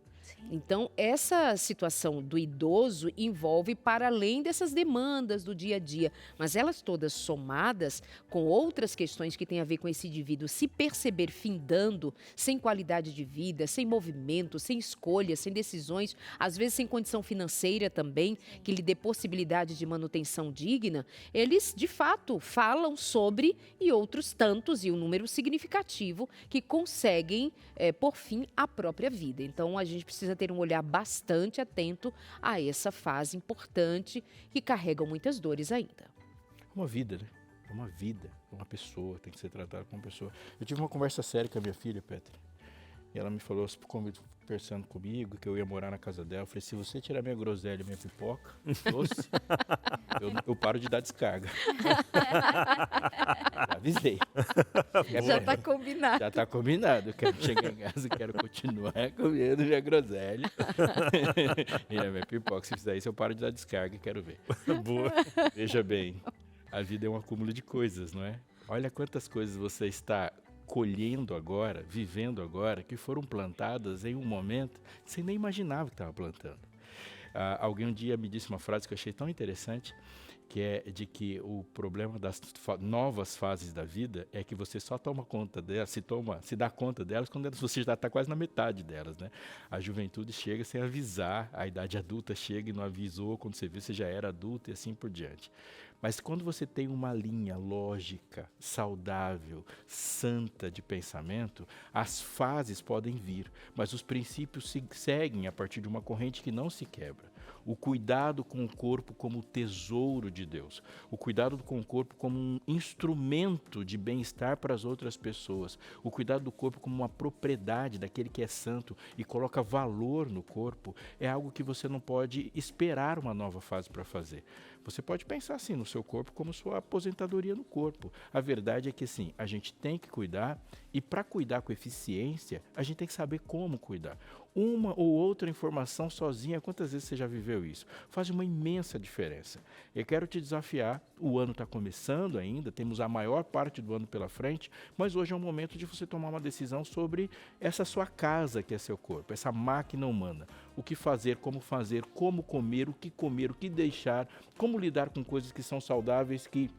Então, essa situação do idoso envolve para além dessas demandas do dia a dia, mas elas todas somadas com outras questões que têm a ver com esse indivíduo se perceber findando, sem qualidade de vida, sem movimento, sem escolhas, sem decisões, às vezes sem condição financeira também, que lhe dê possibilidade de manutenção digna, eles de fato falam sobre e outros tantos, e um número significativo, que conseguem por fim a própria vida. Então, a gente precisa ter um olhar bastante atento a essa fase importante que carrega muitas dores ainda. Uma vida, né? É uma vida, é uma pessoa, tem que ser tratada como pessoa. Eu tive uma conversa séria com a minha filha, Petra, e ela me falou, conversando comigo, que eu ia morar na casa dela. Eu falei, se você tirar minha groselha e minha pipoca, doce, eu paro de dar descarga. Avisei. Já está combinado. Já está combinado. Eu quero chegar em casa, quero continuar comendo minha groselha e a minha pipoca. Se fizer isso, eu paro de dar descarga e quero ver. Boa. Veja bem, a vida é um acúmulo de coisas, não é? Olha quantas coisas você está colhendo agora, vivendo agora, que foram plantadas em um momento que você nem imaginava que estava plantando. Alguém um dia me disse uma frase que eu achei tão interessante, que é de que o problema das novas fases da vida é que você só toma conta delas, se dá conta delas quando você já está quase na metade delas, né? A juventude chega sem avisar, a idade adulta chega e não avisou, quando você vê, você já era adulto e assim por diante. Mas quando você tem uma linha lógica, saudável, santa de pensamento, as fases podem vir, mas os princípios se seguem a partir de uma corrente que não se quebra. O cuidado com o corpo como tesouro de Deus. O cuidado com o corpo como um instrumento de bem-estar para as outras pessoas. O cuidado do corpo como uma propriedade daquele que é santo e coloca valor no corpo é algo que você não pode esperar uma nova fase para fazer. Você pode pensar assim no seu corpo como sua aposentadoria no corpo. A verdade é que sim, a gente tem que cuidar e para cuidar com eficiência, a gente tem que saber como cuidar. Uma ou outra informação sozinha, quantas vezes você já viveu isso? Faz uma imensa diferença. Eu quero te desafiar, o ano está começando ainda, temos a maior parte do ano pela frente, mas hoje é um momento de você tomar uma decisão sobre essa sua casa que é seu corpo, essa máquina humana. O que fazer, como comer, o que deixar, como lidar com coisas que são saudáveis, que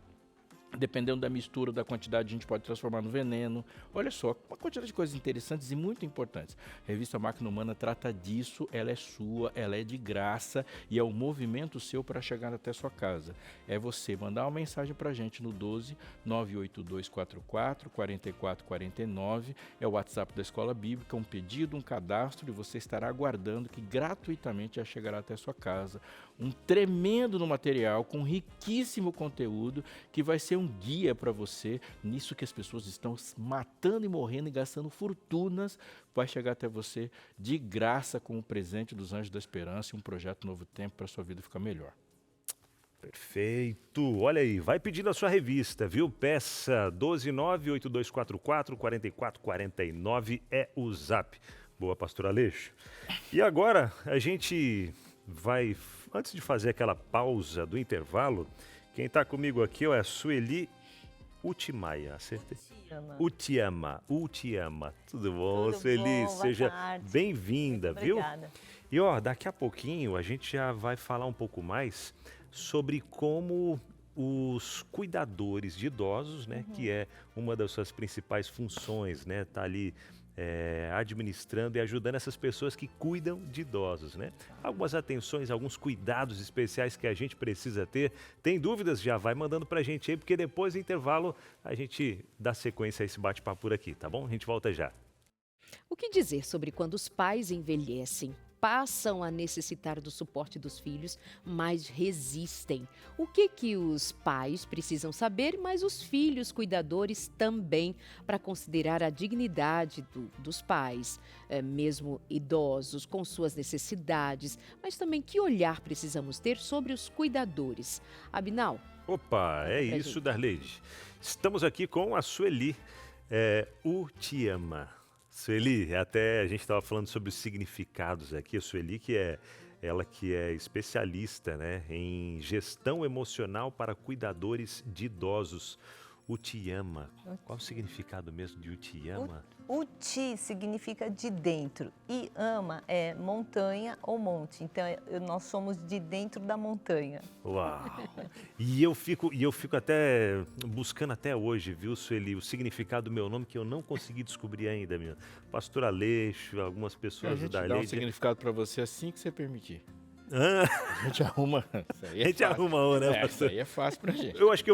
dependendo da mistura, da quantidade, a gente pode transformar no veneno. Olha só, uma quantidade de coisas interessantes e muito importantes. A revista Máquina Humana trata disso, ela é sua, ela é de graça e é um movimento seu para chegar até sua casa. É você mandar uma mensagem para a gente no 12 98244 4449, é o WhatsApp da Escola Bíblica, um pedido, um cadastro, e você estará aguardando que gratuitamente já chegará até sua casa. Um tremendo no material, com riquíssimo conteúdo, que vai ser um guia para você nisso que as pessoas estão matando e morrendo e gastando fortunas, vai chegar até você de graça com o presente dos Anjos da Esperança e um projeto Novo Tempo para sua vida ficar melhor. Perfeito. Olha aí, vai pedindo a sua revista, viu? Peça 12982444449 é o zap. Boa, pastor Aleixo. E agora a gente vai, antes de fazer aquela pausa do intervalo, quem está comigo aqui é a Sueli Utimaia, acertei? Utiama. Tudo bom, Tudo Sueli? bom, boa Seja tarde. bem-vinda, viu? Obrigada. E daqui a pouquinho a gente já vai falar um pouco mais sobre como os cuidadores de idosos, né, que é uma das suas principais funções, né, tá ali administrando e ajudando essas pessoas que cuidam de idosos, né? Algumas atenções, alguns cuidados especiais que a gente precisa ter. Tem dúvidas? Já vai mandando pra gente aí, porque depois do intervalo a gente dá sequência a esse bate-papo por aqui, tá bom? A gente volta já. O que dizer sobre quando os pais envelhecem? passam a necessitar do suporte dos filhos, mais resistem. O que os pais precisam saber, mas os filhos cuidadores também, para considerar a dignidade dos pais, mesmo idosos, com suas necessidades, mas também que olhar precisamos ter sobre os cuidadores. Abinal, Opa, é pra isso, gente. Darleide. Estamos aqui com a Sueli, o Te Ama. Sueli, até a gente estava falando sobre os significados aqui. A Sueli, ela que é especialista, né, em gestão emocional para cuidadores de idosos. O Te Ama. Qual o significado mesmo de o Te Ama? O ti significa de dentro e ama é montanha ou monte. Então, nós somos de dentro da montanha. Uau! E eu fico até buscando até hoje, viu, Sueli, o significado do meu nome que eu não consegui descobrir ainda, minha. Pastor Aleixo, algumas A pessoas gente da dá um lei. significado para você assim que você permitir. Ah, A gente arruma. Isso aí é a gente fácil. arruma um, né, Isso pastor? aí é fácil pra gente. Eu acho que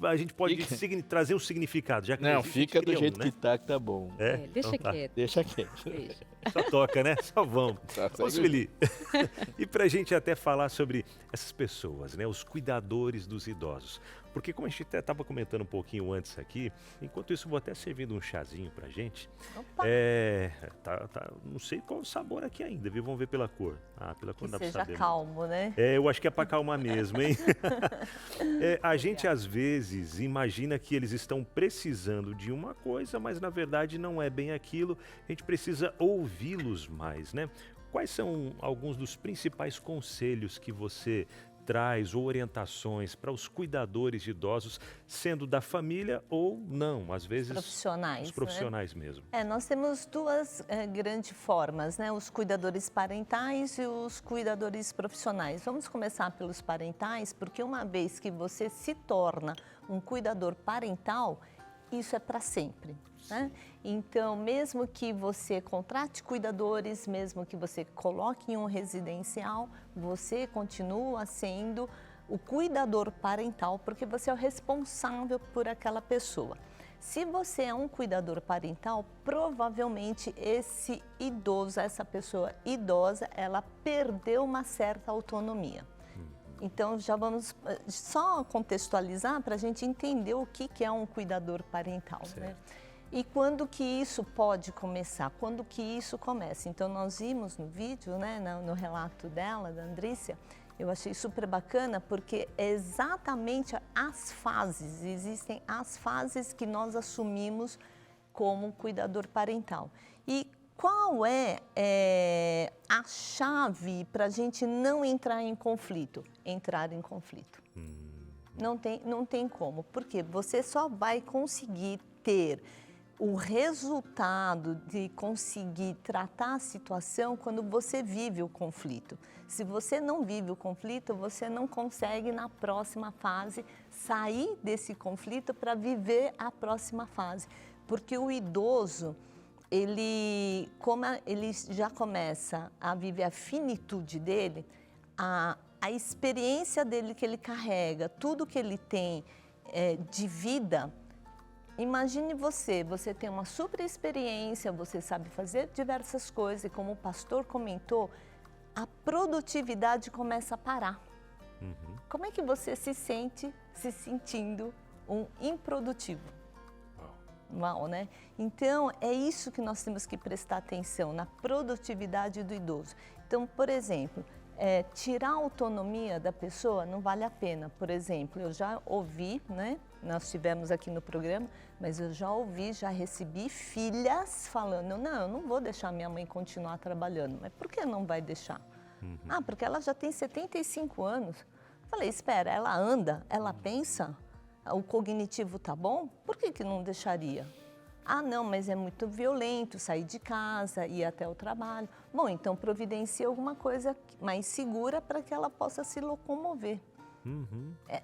a gente pode trazer um significado, já que Não, existe, a gente fica do cria jeito um, né? que tá bom. Deixa Então tá. quieto. Deixa quieto. Deixa. Só toca, né? Só vamos. Tá, Ô, segue Sueli, e pra gente até falar sobre essas pessoas, né? Os cuidadores dos idosos. Porque como a gente até estava comentando um pouquinho antes aqui, enquanto isso eu vou até servindo um chazinho pra gente. Opa, Não sei qual o sabor aqui ainda, viu? Vamos ver pela cor. Pela cor que dá pra seja saber. calmo, né? Eu acho que é para acalmar mesmo, hein? A gente às vezes imagina que eles estão precisando de uma coisa, mas na verdade não é bem aquilo. A gente precisa ouvi-los mais, né? Quais são alguns dos principais conselhos que você traz ou orientações para os cuidadores de idosos, sendo da família ou não, às vezes Profissionais, os profissionais mesmo? Nós temos duas grandes formas, né? Os cuidadores parentais e os cuidadores profissionais. Vamos começar pelos parentais, porque uma vez que você se torna um cuidador parental, isso é para sempre, né? Então, mesmo que você contrate cuidadores, mesmo que você coloque em um residencial, você continua sendo o cuidador parental, porque você é o responsável por aquela pessoa. Se você é um cuidador parental, provavelmente esse idoso, essa pessoa idosa, ela perdeu uma certa autonomia. Então, já vamos só contextualizar para a gente entender o que é um cuidador parental, né? E quando que isso pode começar? Quando que isso começa? Então, nós vimos no vídeo, né, no relato dela, da Andrícia, eu achei super bacana porque é exatamente as fases, existem as fases que nós assumimos como cuidador parental. E qual é a chave para a gente não entrar em conflito? Entrar em conflito. Não tem como, porque você só vai conseguir ter o resultado de conseguir tratar a situação quando você vive o conflito. Se você não vive o conflito, você não consegue na próxima fase sair desse conflito para viver a próxima fase. Porque o idoso, como ele já começa a viver a finitude dele, a experiência dele que ele carrega, tudo que ele tem de vida. Imagine você tem uma super experiência, você sabe fazer diversas coisas e como o pastor comentou, a produtividade começa a parar. Como é que você se sente se sentindo um improdutivo? Mal, né? Então, é isso que nós temos que prestar atenção, na produtividade do idoso. Então, por exemplo, tirar a autonomia da pessoa não vale a pena. Por exemplo, eu já ouvi, né? Nós tivemos aqui no programa, mas eu já ouvi, já recebi filhas falando, não, eu não vou deixar minha mãe continuar trabalhando. Mas por que não vai deixar? Porque ela já tem 75 anos. Falei, espera, ela anda, ela pensa, o cognitivo tá bom? Por que não deixaria? Não, mas é muito violento sair de casa, ir até o trabalho. Bom, então providencie alguma coisa mais segura para que ela possa se locomover.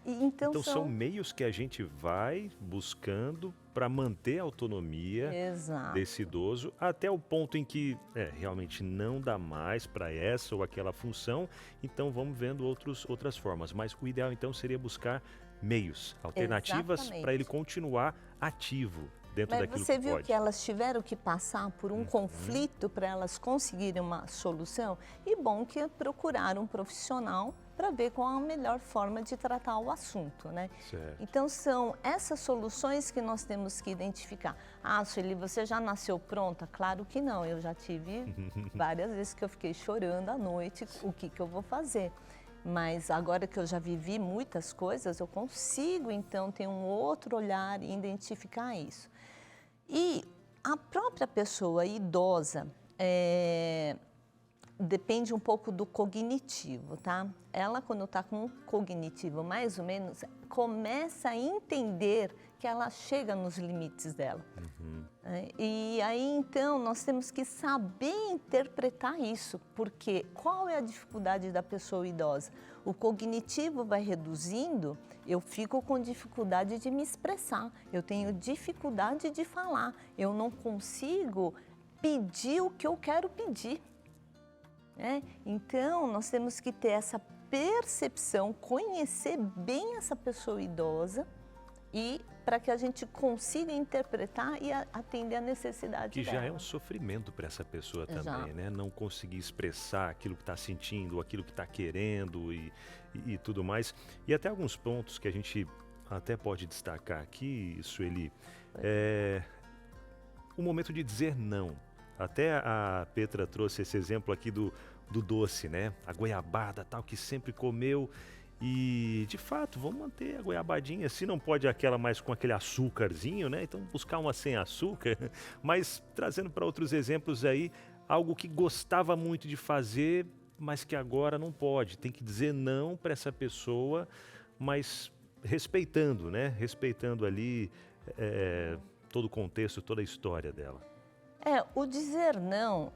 Então são meios que a gente vai buscando para manter a autonomia desse idoso até o ponto em que realmente não dá mais para essa ou aquela função, então vamos vendo outras formas. Mas o ideal então seria buscar meios, alternativas para ele continuar ativo, dentro Mas daquilo você que viu pode. que elas tiveram que passar por um conflito para elas conseguirem uma solução? E bom que procuraram um profissional para ver qual a melhor forma de tratar o assunto, né? Certo. Então são essas soluções que nós temos que identificar. Ah, Sueli, você já nasceu pronta? Claro que não, eu já tive várias vezes que eu fiquei chorando à noite, o que eu vou fazer? Mas agora que eu já vivi muitas coisas, eu consigo então ter um outro olhar e identificar isso. E a própria pessoa idosa, depende um pouco do cognitivo, tá? Ela, quando está com um cognitivo mais ou menos, começa a entender que ela chega nos limites dela. E aí, então, nós temos que saber interpretar isso, porque qual é a dificuldade da pessoa idosa? O cognitivo vai reduzindo, eu fico com dificuldade de me expressar, eu tenho dificuldade de falar, eu não consigo pedir o que eu quero pedir. Então, nós temos que ter essa percepção, conhecer bem essa pessoa idosa e para que a gente consiga interpretar e atender a necessidade Que dela. já é um sofrimento para essa pessoa também, Já. né? Não conseguir expressar aquilo que está sentindo, aquilo que está querendo e tudo mais. E até alguns pontos que a gente até pode destacar aqui, Sueli, o momento de dizer não. Até a Petra trouxe esse exemplo aqui do doce, né? A goiabada, tal, que sempre comeu. E, de fato, vamos manter a goiabadinha. Se não pode aquela mais com aquele açúcarzinho, né? Então, buscar uma sem açúcar. Mas, trazendo para outros exemplos aí, algo que gostava muito de fazer, mas que agora não pode. Tem que dizer não para essa pessoa, mas respeitando, né? Respeitando ali todo o contexto, toda a história dela. O dizer não,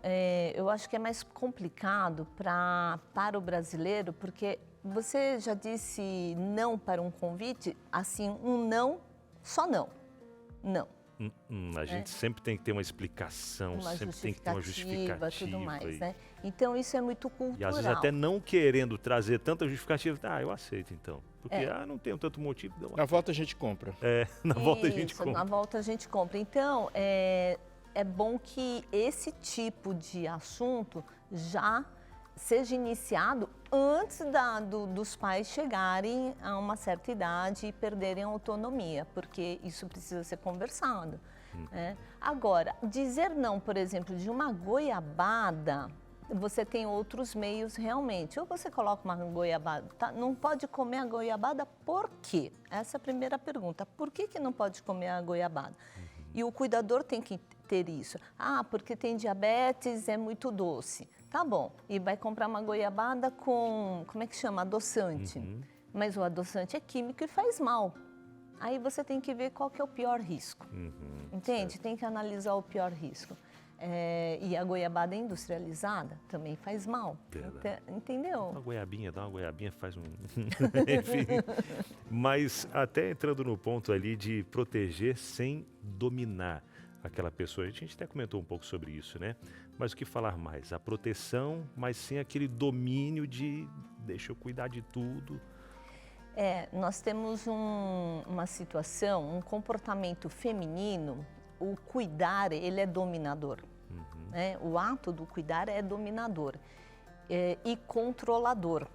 eu acho que é mais complicado para o brasileiro, porque você já disse não para um convite, assim, um não, só não, não. A gente sempre tem que ter uma explicação, sempre tem que ter uma justificativa. Tudo mais, né? Então, isso é muito cultural. E às vezes até não querendo trazer tanta justificativa, eu aceito então. Porque, não tenho tanto motivo. Na volta a gente compra. Na volta a gente compra. Na volta a gente compra. Então, é bom que esse tipo de assunto já seja iniciado antes dos pais chegarem a uma certa idade e perderem a autonomia, porque isso precisa ser conversado. Agora, dizer não, por exemplo, de uma goiabada, você tem outros meios realmente. Ou você coloca uma goiabada, não pode comer a goiabada por quê? Essa é a primeira pergunta. Por que não pode comer a goiabada? E o cuidador tem que ter isso. Porque tem diabetes, é muito doce. Tá bom. E vai comprar uma goiabada com, como é que chama? Adoçante. Mas o adoçante é químico e faz mal. Aí você tem que ver qual que é o pior risco. Entende? Certo. Tem que analisar o pior risco. E a goiabada industrializada também faz mal. Entendeu? Dá uma goiabinha faz um... Enfim. Mas até entrando no ponto ali de proteger sem dominar aquela pessoa. A gente até comentou um pouco sobre isso, né? Mas o que falar mais? A proteção, mas sem aquele domínio de deixa eu cuidar de tudo. Nós temos uma situação, um comportamento feminino, o cuidar, ele é dominador. O ato do cuidar é dominador e controlador.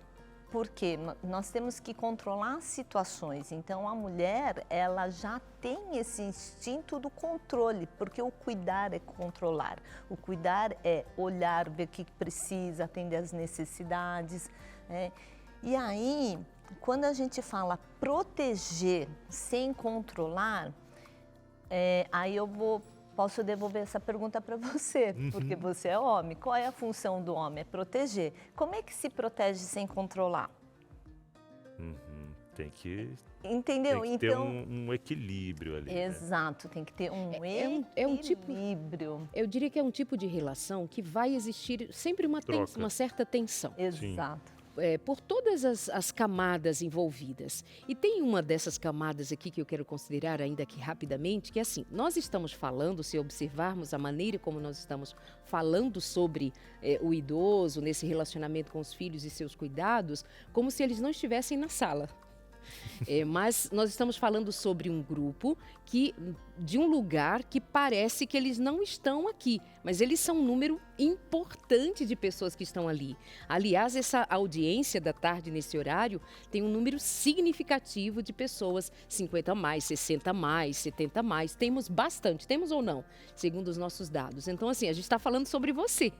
Porque nós temos que controlar as situações. Então, a mulher, ela já tem esse instinto do controle, porque o cuidar é controlar. O cuidar é olhar, ver o que precisa, atender às necessidades. E aí, quando a gente fala proteger sem controlar, aí posso devolver essa pergunta para você, porque você é homem. Qual é a função do homem? É proteger. Como é que se protege sem controlar? Tem que, Entendeu? tem que ter um equilíbrio ali. Exato, tem que ter um um tipo- equilíbrio. Eu diria que é um tipo de relação que vai existir sempre uma Troca. certa tensão. Exato. Por todas as camadas envolvidas. E tem uma dessas camadas aqui que eu quero considerar ainda aqui rapidamente, que é assim, nós estamos falando, se observarmos a maneira como nós estamos falando sobre o idoso, nesse relacionamento com os filhos e seus cuidados, como se eles não estivessem na sala. Mas nós estamos falando sobre um grupo de um lugar que parece que eles não estão aqui, mas eles são um número importante de pessoas que estão ali. Aliás, essa audiência da tarde nesse horário tem um número significativo de pessoas, 50 a mais, 60 a mais, 70 a mais. Temos bastante, temos ou não, segundo os nossos dados. Então, assim, a gente está falando sobre você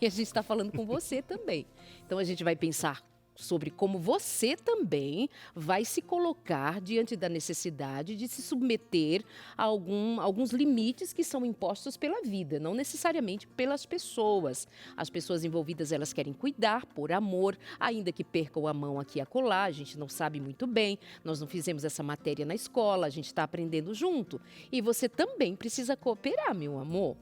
e a gente está falando com você também. Então, a gente vai pensar sobre como você também vai se colocar diante da necessidade de se submeter a alguns limites que são impostos pela vida, não necessariamente pelas pessoas. As pessoas envolvidas, elas querem cuidar por amor, ainda que percam a mão aqui e acolá, a gente não sabe muito bem, nós não fizemos essa matéria na escola, a gente está aprendendo junto. E você também precisa cooperar, meu amor.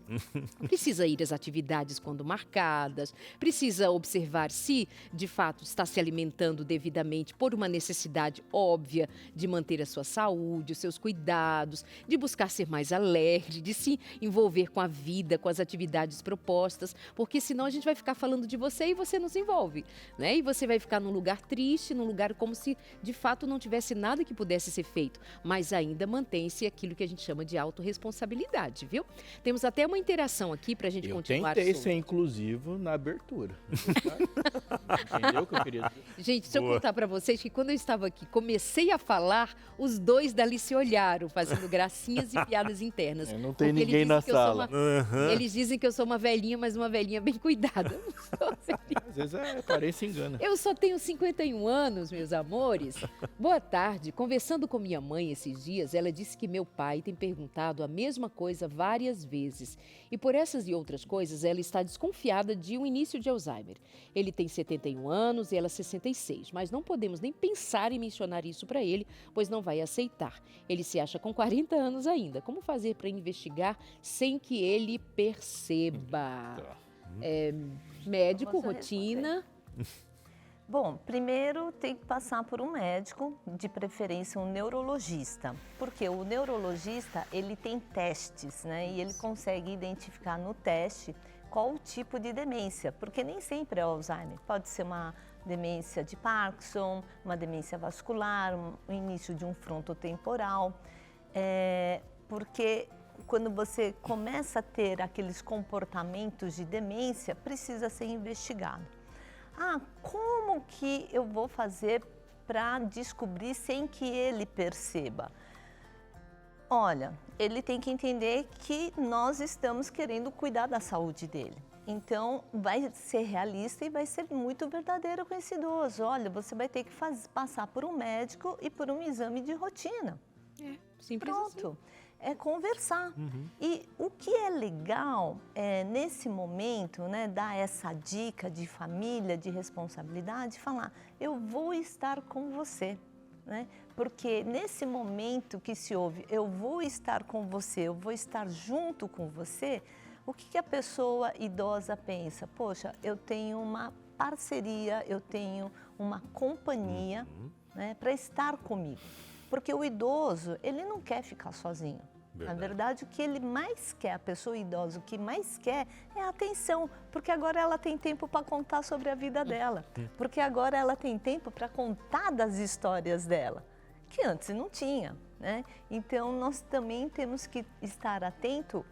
Precisa ir às atividades quando marcadas, precisa observar se, de fato, está se alimentando devidamente por uma necessidade óbvia de manter a sua saúde, os seus cuidados, de buscar ser mais alegre, de se envolver com a vida, com as atividades propostas, porque senão a gente vai ficar falando de você e você não se envolve, né? E você vai ficar num lugar triste, num lugar como se de fato não tivesse nada que pudesse ser feito, mas ainda mantém-se aquilo que a gente chama de autorresponsabilidade, viu? Temos até uma interação aqui para a gente continuar. Eu tentei ser inclusivo na abertura. Entendeu o que eu queria dizer? Gente, deixa eu contar para vocês que quando eu estava aqui, comecei a falar, os dois dali se olharam, fazendo gracinhas e piadas internas. Não tem Porque ninguém na sala. Eles dizem que eu sou uma velhinha, mas uma velhinha bem cuidada. Eu não sou velhinha. Às vezes a aparência engana. Eu só tenho 51 anos, meus amores. Boa tarde. Conversando com minha mãe esses dias, ela disse que meu pai tem perguntado a mesma coisa várias vezes. E por essas e outras coisas, ela está desconfiada de um início de Alzheimer. Ele tem 71 anos e ela 66, mas não podemos nem pensar em mencionar isso para ele, pois não vai aceitar. Ele se acha com 40 anos ainda. Como fazer para investigar sem que ele perceba? Médico, Vamos rotina. Bom, primeiro tem que passar por um médico, de preferência um neurologista, porque o neurologista, ele tem testes, né? E ele consegue identificar no teste qual o tipo de demência, porque nem sempre é Alzheimer, pode ser uma demência de Parkinson, uma demência vascular, o início de um frontotemporal, porque quando você começa a ter aqueles comportamentos de demência, precisa ser investigado. Como que eu vou fazer para descobrir sem que ele perceba? Olha, ele tem que entender que nós estamos querendo cuidar da saúde dele. Então, vai ser realista e vai ser muito verdadeiro com esse idoso. Olha, você vai ter que passar por um médico e por um exame de rotina. Simples Pronto. assim. É conversar. E o que é legal nesse momento, né, dar essa dica de família, de responsabilidade, falar, eu vou estar com você, né? Porque nesse momento que se ouve, eu vou estar com você, eu vou estar junto com você, o que a pessoa idosa pensa? Poxa, eu tenho uma parceria, eu tenho uma companhia, né, para estar comigo. Porque o idoso, ele não quer ficar sozinho. Na verdade, o que ele mais quer, a pessoa idosa, o que mais quer é a atenção, porque agora ela tem tempo para contar sobre a vida dela, porque agora ela tem tempo para contar das histórias dela, que antes não tinha, né? Então, nós também temos que estar atento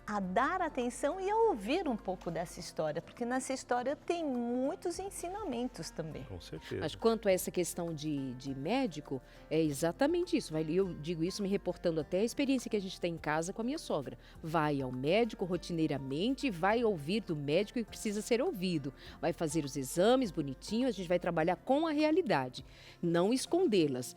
a dar atenção e a ouvir um pouco dessa história, porque nessa história tem muitos ensinamentos também. Com certeza. Mas quanto a essa questão de médico, é exatamente isso. Eu digo isso me reportando até a experiência que a gente tem em casa com a minha sogra. Vai ao médico rotineiramente, vai ouvir do médico que precisa ser ouvido. Vai fazer os exames bonitinho, a gente vai trabalhar com a realidade, não escondê-las.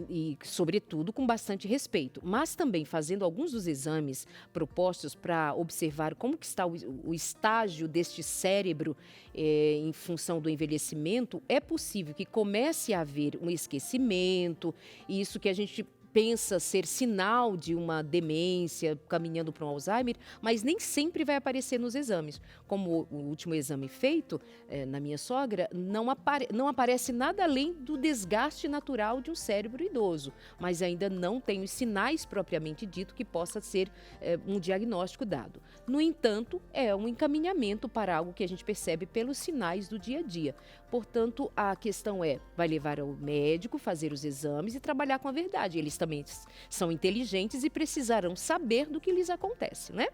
E, sobretudo, com bastante respeito. Mas também fazendo alguns dos exames propostos para observar como que está o estágio deste cérebro em função do envelhecimento, é possível que comece a haver um esquecimento, e isso que a gente pensa ser sinal de uma demência, caminhando para um Alzheimer, mas nem sempre vai aparecer nos exames. Como o último exame feito na minha sogra, não aparece nada além do desgaste natural de um cérebro idoso, mas ainda não tem os sinais propriamente dito que possa ser um diagnóstico dado. No entanto, é um encaminhamento para algo que a gente percebe pelos sinais do dia a dia. Portanto, a questão vai levar ao médico, fazer os exames e trabalhar com a verdade. Eles também são inteligentes e precisarão saber do que lhes acontece, né?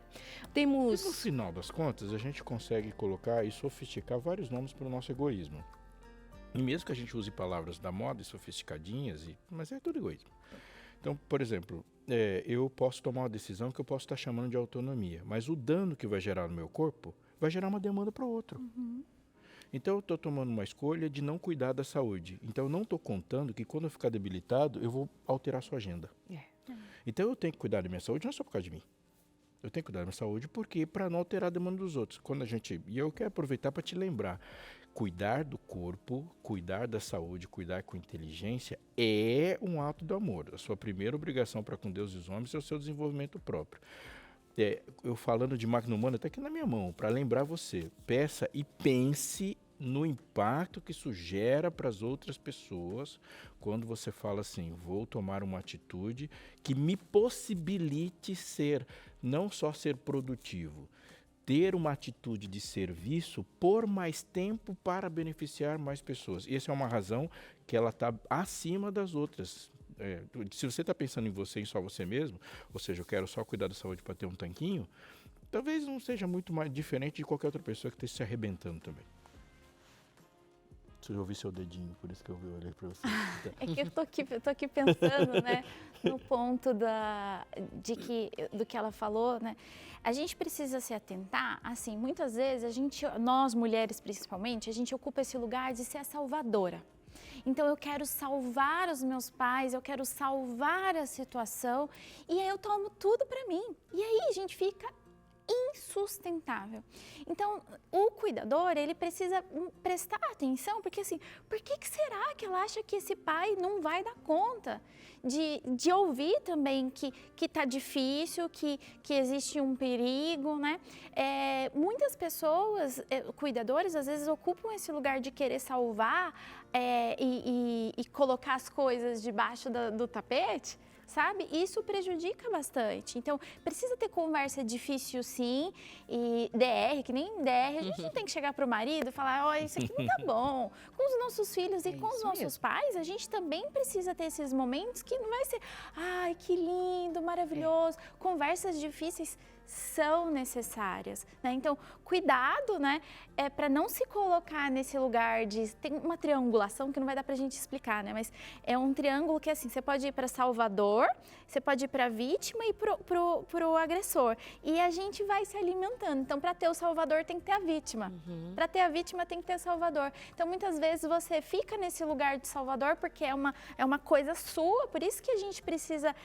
E no final das contas, a gente consegue colocar e sofisticar vários nomes para o nosso egoísmo. E mesmo que a gente use palavras da moda e sofisticadinhas, mas é tudo egoísmo. Então, por exemplo, eu posso tomar uma decisão que eu posso estar chamando de autonomia, mas o dano que vai gerar no meu corpo vai gerar uma demanda para o outro. Então, eu estou tomando uma escolha de não cuidar da saúde. Então, eu não estou contando que quando eu ficar debilitado, eu vou alterar a sua agenda. Então, eu tenho que cuidar da minha saúde não só por causa de mim. Eu tenho que cuidar da minha saúde porque para não alterar a demanda dos outros. E eu quero aproveitar para te lembrar, cuidar do corpo, cuidar da saúde, cuidar com inteligência é um ato do amor. A sua primeira obrigação para com Deus e os homens é o seu desenvolvimento próprio. Eu falando de máquina humana, está aqui na minha mão, para lembrar você, peça e pense no impacto que isso gera para as outras pessoas quando você fala assim, vou tomar uma atitude que me possibilite não só ser produtivo, ter uma atitude de serviço por mais tempo para beneficiar mais pessoas. E essa é uma razão que ela está acima das outras. Se você está pensando em você, em só você mesmo, ou seja, eu quero só cuidar da saúde para ter um tanquinho, talvez não seja muito mais diferente de qualquer outra pessoa que esteja se arrebentando também. Eu ouvi seu dedinho, por isso que eu olhei para você. É que eu tô aqui pensando, né, no ponto do que ela falou, né? A gente precisa se atentar, assim, muitas vezes nós mulheres principalmente, a gente ocupa esse lugar de ser a salvadora. Então, eu quero salvar os meus pais, eu quero salvar a situação, e aí eu tomo tudo para mim. E aí a gente fica insustentável. Então, o cuidador, ele precisa prestar atenção, porque assim, por que será que ela acha que esse pai não vai dar conta de ouvir também que tá difícil, que existe um perigo, né? Muitas pessoas, cuidadores, às vezes ocupam esse lugar de querer salvar e colocar as coisas debaixo do tapete, sabe? Isso prejudica bastante. Então, precisa ter conversa difícil, sim, e DR, que nem DR, a gente não tem que chegar pro marido e falar, ó, isso aqui não tá bom. Com os nossos filhos e com os nossos pais, a gente também precisa ter esses momentos que não vai ser, ai, que lindo, maravilhoso. Conversas difíceis são necessárias, né? Então, cuidado, né, para não se colocar nesse lugar tem uma triangulação que não vai dar pra gente explicar, né, mas é um triângulo que assim, você pode ir para salvador, você pode ir para vítima e pro agressor, e a gente vai se alimentando. Então, para ter o salvador tem que ter a vítima, para ter a vítima tem que ter o salvador. Então, muitas vezes você fica nesse lugar de salvador porque é uma coisa sua, por isso que a gente precisa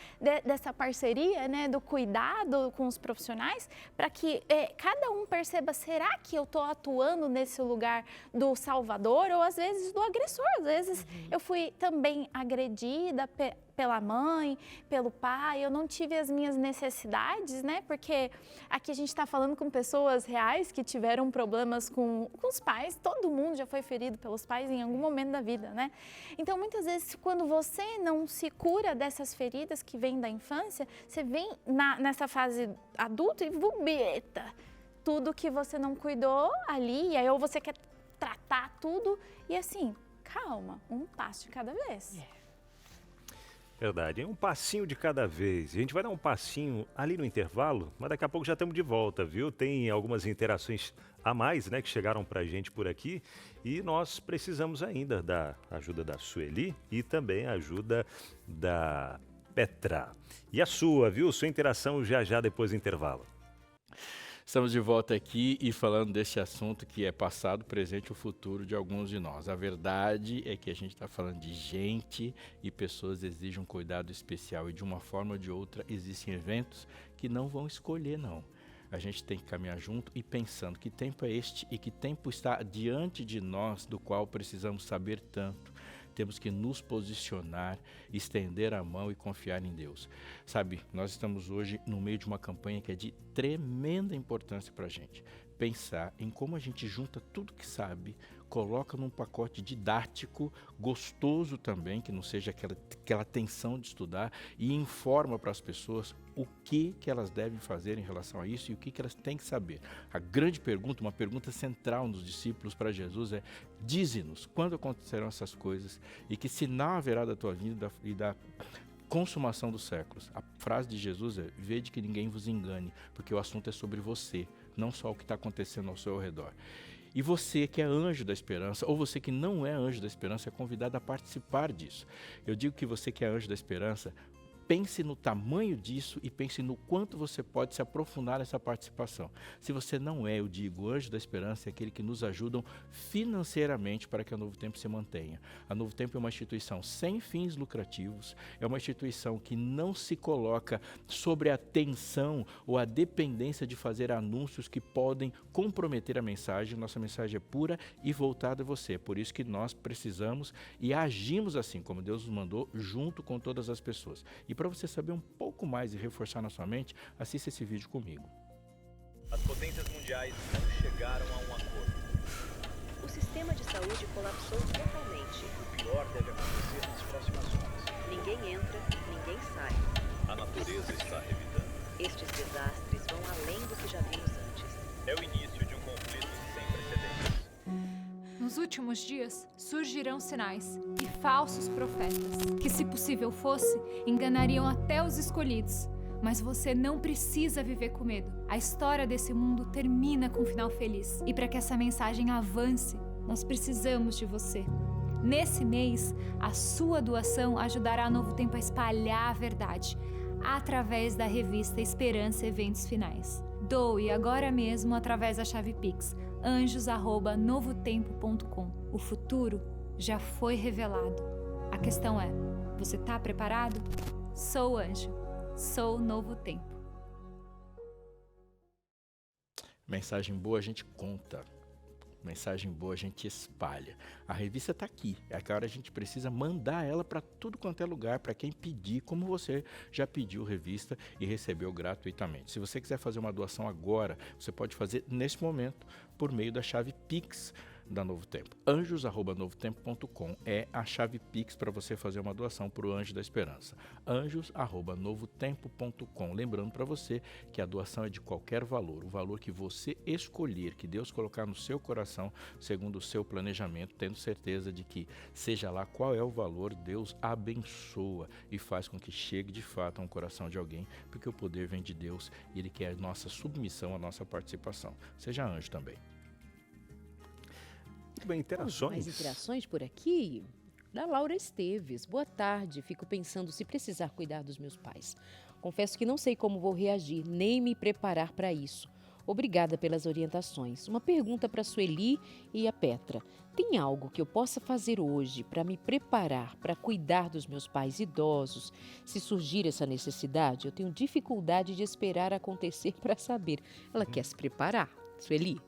dessa parceria, né, do cuidado com os profissionais, para que cada um perceba, será que eu estou atuando nesse lugar do salvador ou às vezes do agressor? Às vezes eu fui também agredida pela mãe, pelo pai, eu não tive as minhas necessidades, né? Porque aqui a gente está falando com pessoas reais que tiveram problemas com os pais, todo mundo já foi ferido pelos pais em algum momento da vida, né? Então, muitas vezes, quando você não se cura dessas feridas que vêm da infância, você vem nessa fase adulta e vomita tudo que você não cuidou ali, aí ou você quer tratar tudo, e assim, calma, um passo de cada vez. Verdade, é um passinho de cada vez. A gente vai dar um passinho ali no intervalo, mas daqui a pouco já estamos de volta, viu? Tem algumas interações a mais, né, que chegaram pra gente por aqui e nós precisamos ainda da ajuda da Sueli e também a ajuda da Petra. E a sua, viu? Sua interação já depois do intervalo. Estamos de volta aqui e falando desse assunto que é passado, presente e o futuro de alguns de nós. A verdade é que a gente está falando de gente e pessoas exigem um cuidado especial e de uma forma ou de outra existem eventos que não vão escolher, não. A gente tem que caminhar junto e pensando que tempo é este e que tempo está diante de nós do qual precisamos saber tanto. temos que nos posicionar, estender a mão e confiar em Deus. Sabe, nós estamos hoje no meio de uma campanha que é de tremenda importância para a gente. Pensar em como a gente junta tudo que sabe, coloca num pacote didático, gostoso também, que não seja aquela tensão de estudar, e informa para as pessoas o que elas devem fazer em relação a isso e o que elas têm que saber. A grande pergunta, uma pergunta central nos discípulos para Jesus é: dize-nos quando acontecerão essas coisas e que sinal haverá da tua vinda e da consumação dos séculos. A frase de Jesus é: vede que ninguém vos engane, porque o assunto é sobre você, não só o que está acontecendo ao seu redor. E você que é anjo da esperança, ou você que não é anjo da esperança, é convidado a participar disso. Eu digo que você que é anjo da esperança, pense no tamanho disso e pense no quanto você pode se aprofundar nessa participação. Se você não é, eu digo, anjo da esperança é aquele que nos ajudam financeiramente para que a Novo Tempo se mantenha. A Novo Tempo é uma instituição sem fins lucrativos, é uma instituição que não se coloca sobre a tensão ou a dependência de fazer anúncios que podem comprometer a mensagem. Nossa mensagem é pura e voltada a você. Por isso que nós precisamos e agimos assim, como Deus nos mandou, junto com todas as pessoas. E para você saber um pouco mais e reforçar na sua mente, assista esse vídeo comigo. As potências mundiais não chegaram a um acordo. O sistema de saúde colapsou totalmente. O pior deve acontecer nas próximas horas. Ninguém entra, ninguém sai. A natureza está revidando. Estes desastres vão além do que já vimos antes. É o início de um conflito sem precedentes. Nos últimos dias, surgirão sinais e falsos profetas, que, se possível fosse, enganariam até os escolhidos. Mas você não precisa viver com medo. A história desse mundo termina com um final feliz. E para que essa mensagem avance, nós precisamos de você. Nesse mês, a sua doação ajudará a Novo Tempo a espalhar a verdade, através da revista Esperança Eventos Finais. Doe agora mesmo através da chave Pix, anjos@novotempo.com. O futuro já foi revelado. A questão é, você está preparado? Sou anjo, sou Novo Tempo. Mensagem boa a gente conta. Mensagem boa a gente espalha. A revista está aqui. Agora a gente precisa mandar ela para tudo quanto é lugar, para quem pedir, como você já pediu revista e recebeu gratuitamente. Se você quiser fazer uma doação agora, você pode fazer nesse momento por meio da chave Pix da Novo Tempo. anjos@novotempo.com é a chave Pix para você fazer uma doação para o Anjo da Esperança. anjos@novotempo.com. Lembrando para você que a doação é de qualquer valor, o valor que você escolher, que Deus colocar no seu coração, segundo o seu planejamento, tendo certeza de que, seja lá qual é o valor, Deus abençoa e faz com que chegue de fato a um coração de alguém, porque o poder vem de Deus e Ele quer a nossa submissão, a nossa participação. Seja anjo também. Muito bem, interações. Mais interações por aqui? Da Laura Esteves. Boa tarde. Fico pensando se precisar cuidar dos meus pais. Confesso que não sei como vou reagir, nem me preparar para isso. Obrigada pelas orientações. Uma pergunta para a Sueli e a Petra. Tem algo que eu possa fazer hoje para me preparar para cuidar dos meus pais idosos? Se surgir essa necessidade, eu tenho dificuldade de esperar acontecer para saber. Ela quer se preparar. Sueli?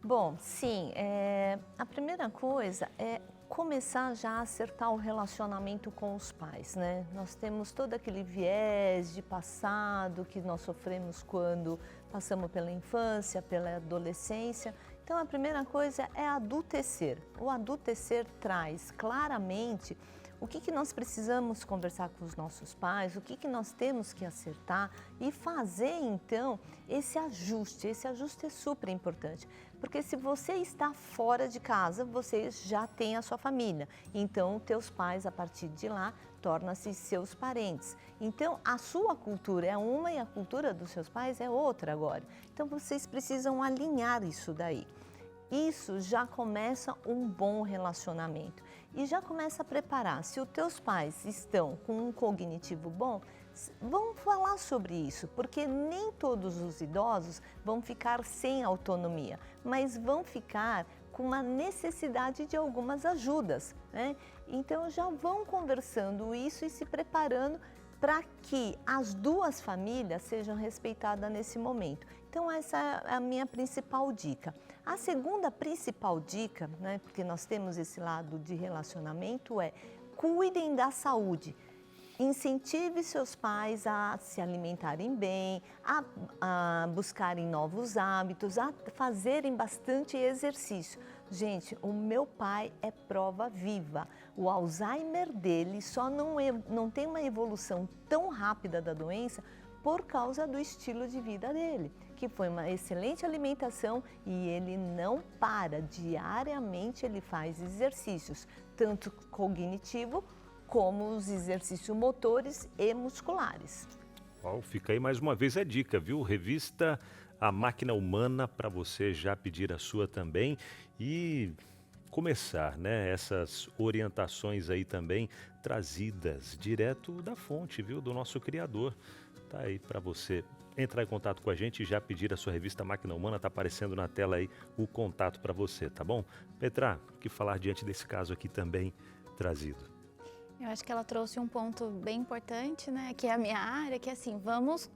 Bom, sim, a primeira coisa é começar já a acertar o relacionamento com os pais, né? Nós temos todo aquele viés de passado que nós sofremos quando passamos pela infância, pela adolescência. Então, a primeira coisa é adultecer. O adultecer traz claramente o que nós precisamos conversar com os nossos pais, o que nós temos que acertar e fazer, então, esse ajuste. Esse ajuste é super importante, porque se você está fora de casa, você já tem a sua família. Então, teus pais, a partir de lá, tornam-se seus parentes. Então, a sua cultura é uma e a cultura dos seus pais é outra agora. Então, vocês precisam alinhar isso daí. Isso já começa um bom relacionamento e já começa a preparar. Se os teus pais estão com um cognitivo bom, vamos falar sobre isso, porque nem todos os idosos vão ficar sem autonomia, mas vão ficar com uma necessidade de algumas ajudas, né? Então já vão conversando isso e se preparando para que as duas famílias sejam respeitadas nesse momento. Então, essa é a minha principal dica. A segunda principal dica, né, porque nós temos esse lado de relacionamento, é cuidem da saúde. Incentive seus pais a se alimentarem bem, a buscarem novos hábitos, a fazerem bastante exercício. Gente, o meu pai é prova viva. O Alzheimer dele só não tem uma evolução tão rápida da doença por causa do estilo de vida dele, que foi uma excelente alimentação e ele não para. Diariamente ele faz exercícios, tanto cognitivo como os exercícios motores e musculares. Fica aí mais uma vez a dica, viu? Revista A Máquina Humana, para você já pedir a sua também e começar, né? Essas orientações aí também trazidas direto da fonte, viu? Do nosso criador. Tá aí para você entrar em contato com a gente e já pedir a sua revista Máquina Humana. Tá aparecendo na tela aí o contato para você, tá bom? Petra, o que falar diante desse caso aqui também trazido? Eu acho que ela trouxe um ponto bem importante, né, que é a minha área, que é assim, vamos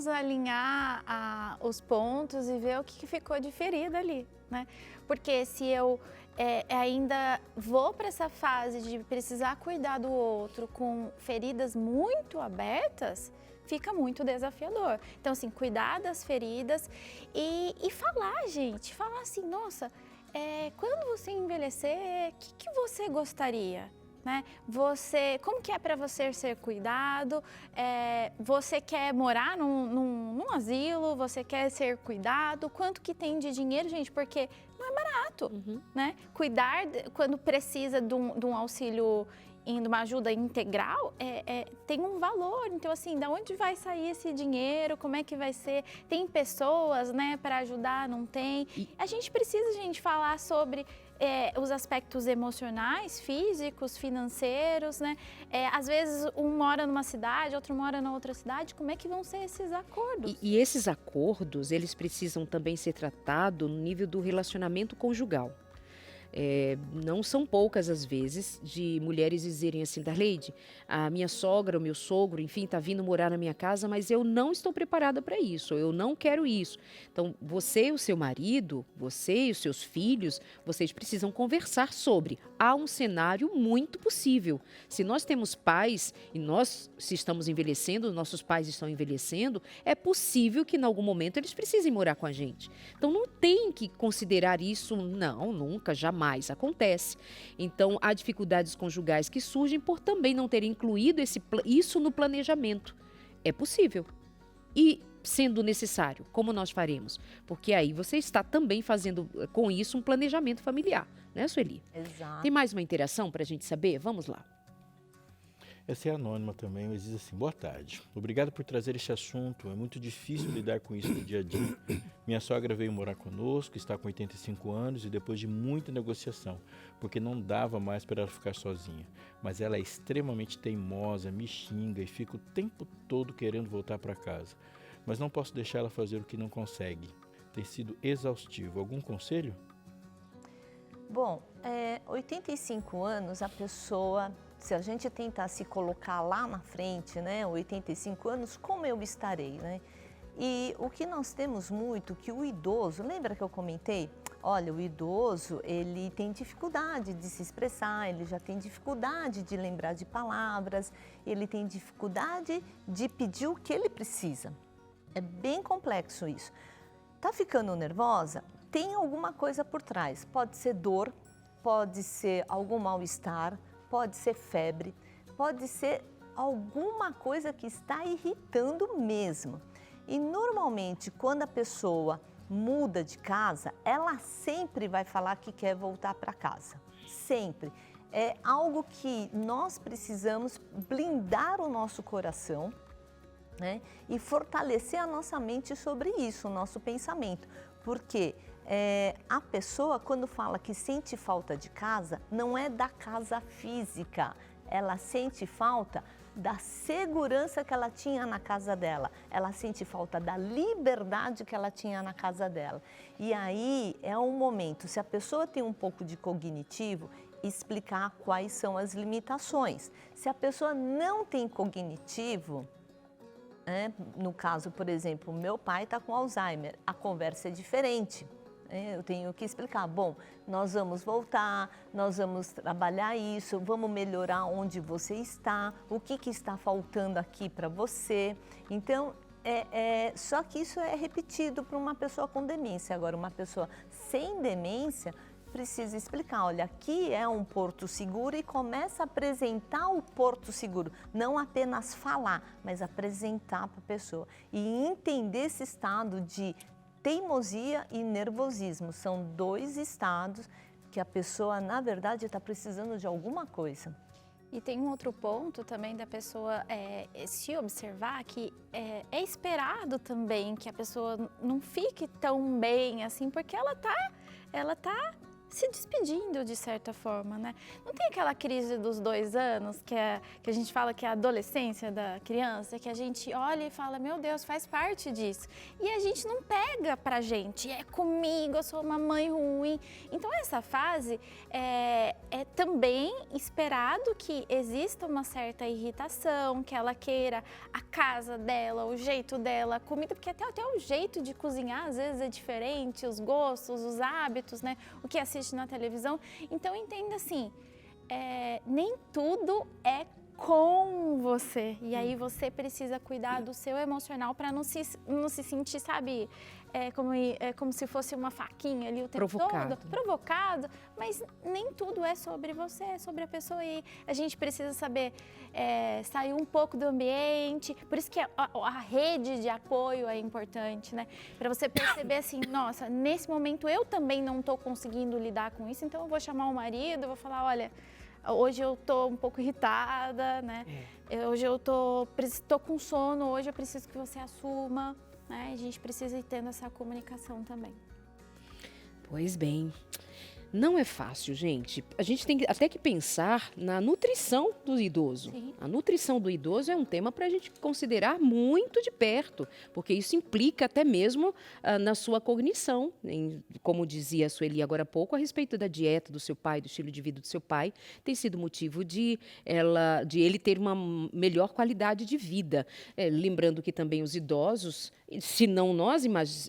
alinhar os pontos e ver o que ficou de ferida ali, né? Porque se eu ainda vou para essa fase de precisar cuidar do outro com feridas muito abertas, fica muito desafiador. Então, assim, cuidar das feridas e falar, gente, falar assim, nossa, quando você envelhecer, o que você gostaria? Né? Como que é para você ser cuidado? Você quer morar num asilo? Você quer ser cuidado? Quanto que tem de dinheiro, gente? Porque não é barato, né? Cuidar quando precisa de um auxílio, de uma ajuda integral, tem um valor. Então, assim, da onde vai sair esse dinheiro? Como é que vai ser? Tem pessoas, né, para ajudar? Não tem? A gente precisa, gente, falar sobre os aspectos emocionais, físicos, financeiros, né? Às vezes um mora numa cidade, outro mora na outra cidade. Como é que vão ser esses acordos? E esses acordos, eles precisam também ser tratados no nível do relacionamento conjugal. Não são poucas as vezes de mulheres dizerem assim, Darleide, a minha sogra, o meu sogro, enfim, está vindo morar na minha casa, mas eu não estou preparada para isso, eu não quero isso. Então, você e o seu marido, você e os seus filhos, vocês precisam conversar sobre. Há um cenário muito possível. Se nós temos pais e nós, se estamos envelhecendo, nossos pais estão envelhecendo, é possível que em algum momento eles precisem morar com a gente. Então, não tem que considerar isso, não, nunca, jamais. Acontece. Então, há dificuldades conjugais que surgem por também não ter incluído isso no planejamento. É possível. E, sendo necessário, como nós faremos? Porque aí você está também fazendo com isso um planejamento familiar, né, Sueli? Exato. Tem mais uma interação para a gente saber? Vamos lá. Essa é anônima também, mas diz assim, boa tarde. Obrigado por trazer este assunto, é muito difícil lidar com isso no dia a dia. Minha sogra veio morar conosco, está com 85 anos e depois de muita negociação, porque não dava mais para ela ficar sozinha. Mas ela é extremamente teimosa, me xinga e fica o tempo todo querendo voltar para casa. Mas não posso deixar ela fazer o que não consegue. Tem sido exaustivo. Algum conselho? Bom, 85 anos, a pessoa, se a gente tentar se colocar lá na frente, né, 85 anos, como eu estarei, né? E o que nós temos muito, que o idoso, lembra que eu comentei? Olha, o idoso, ele tem dificuldade de se expressar, ele já tem dificuldade de lembrar de palavras, ele tem dificuldade de pedir o que ele precisa. É bem complexo isso. Tá ficando nervosa? Tem alguma coisa por trás. Pode ser dor, pode ser algum mal-estar, pode ser febre, pode ser alguma coisa que está irritando mesmo. E normalmente, quando a pessoa muda de casa, ela sempre vai falar que quer voltar para casa. Sempre. É algo que nós precisamos blindar o nosso coração, né? E fortalecer a nossa mente sobre isso, o nosso pensamento. Porque a pessoa, quando fala que sente falta de casa, não é da casa física, ela sente falta da segurança que ela tinha na casa dela, ela sente falta da liberdade que ela tinha na casa dela. E aí é um momento, se a pessoa tem um pouco de cognitivo, explicar quais são as limitações. Se a pessoa não tem cognitivo, né? No caso, por exemplo, meu pai está com Alzheimer, a conversa é diferente. Eu tenho que explicar, bom, nós vamos voltar, nós vamos trabalhar isso, vamos melhorar onde você está, o que está faltando aqui para você. Então, só que isso é repetido para uma pessoa com demência. Agora, uma pessoa sem demência precisa explicar, olha, aqui é um porto seguro e começa a apresentar o porto seguro. Não apenas falar, mas apresentar para a pessoa. E entender esse estado de teimosia e nervosismo. São 2 estados que a pessoa, na verdade, está precisando de alguma coisa. E tem um outro ponto também da pessoa se observar que é esperado também que a pessoa não fique tão bem assim, porque ela tá se despedindo de certa forma, né? Não tem aquela crise dos 2 anos, que a gente fala que é a adolescência da criança, que a gente olha e fala, meu Deus, faz parte disso. E a gente não pega pra gente, é comigo, eu sou uma mãe ruim. Então essa fase é também esperado que exista uma certa irritação, que ela queira a casa dela, o jeito dela, a comida, porque até o jeito de cozinhar às vezes é diferente, os gostos, os hábitos, né? O que assiste na televisão. Então entenda assim, nem tudo é com você. E aí você precisa cuidar do seu emocional para não se sentir, sabe, como se fosse uma faquinha ali o tempo todo. Provocado. Mas nem tudo é sobre você, é sobre a pessoa. E a gente precisa saber sair um pouco do ambiente. Por isso que a rede de apoio é importante, né? Para você perceber assim, nossa, nesse momento eu também não estou conseguindo lidar com isso, então eu vou chamar o marido, eu vou falar, olha, hoje eu tô um pouco irritada, né? Hoje eu tô com sono, hoje eu preciso que você assuma, né? A gente precisa ir tendo essa comunicação também. Pois bem, não é fácil, gente. A gente tem até que pensar na nutrição do idoso. Sim. A nutrição do idoso é um tema para a gente considerar muito de perto, porque isso implica até mesmo na sua cognição. Como dizia a Sueli agora há pouco, a respeito da dieta do seu pai, do estilo de vida do seu pai, tem sido motivo de ele ter uma melhor qualidade de vida. Lembrando que também os idosos, se não nós,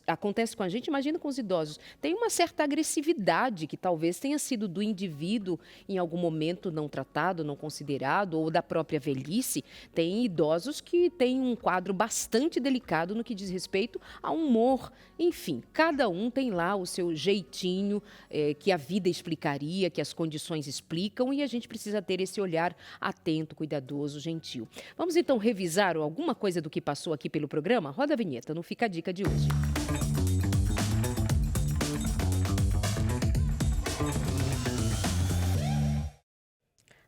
acontece com a gente, imagina com os idosos, tem uma certa agressividade que talvez tenha sido do indivíduo em algum momento não tratado, não considerado, ou da própria velhice. Tem idosos que têm um quadro bastante delicado no que diz respeito ao humor. Enfim, cada um tem lá o seu jeitinho que a vida explicaria, que as condições explicam, e a gente precisa ter esse olhar atento, cuidadoso, gentil. Vamos então revisar alguma coisa do que passou aqui pelo programa? Roda a vinheta, não fica a dica de hoje.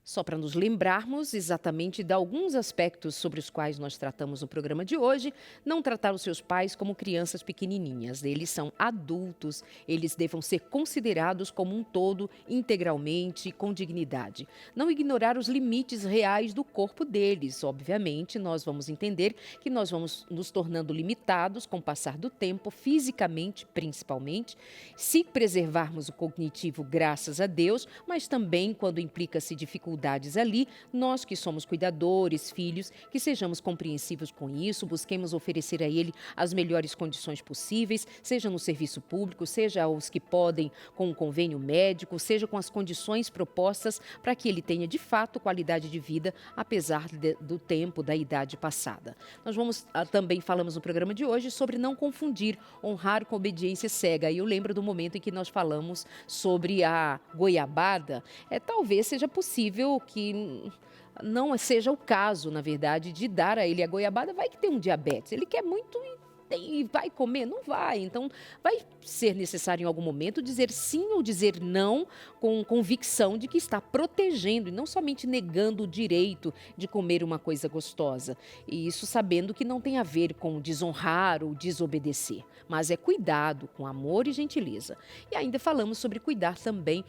Só para nos lembrarmos exatamente de alguns aspectos sobre os quais nós tratamos no programa de hoje, não tratar os seus pais como crianças pequenininhas. Eles são adultos, eles devam ser considerados como um todo, integralmente, com dignidade. Não ignorar os limites reais do corpo deles. Obviamente, nós vamos entender que nós vamos nos tornando limitados com o passar do tempo, fisicamente, principalmente, se preservarmos o cognitivo, graças a Deus, mas também quando implica-se dificuldades ali, nós que somos cuidadores, filhos, que sejamos compreensivos com isso, busquemos oferecer a ele as melhores condições possíveis, seja no serviço público, seja os que podem com um convênio médico, seja com as condições propostas para que ele tenha de fato qualidade de vida, apesar do tempo, da idade passada. Nós também falamos no programa de hoje sobre não confundir honrar com obediência cega. E eu lembro do momento em que nós falamos sobre a goiabada. Talvez seja possível que não seja o caso, na verdade, de dar a ele a goiabada. Vai que tem um diabetes, ele quer muito e vai comer? Não vai. Então, vai ser necessário em algum momento dizer sim ou dizer não com convicção de que está protegendo e não somente negando o direito de comer uma coisa gostosa. E isso sabendo que não tem a ver com desonrar ou desobedecer, mas é cuidado com amor e gentileza. E ainda falamos sobre cuidar também,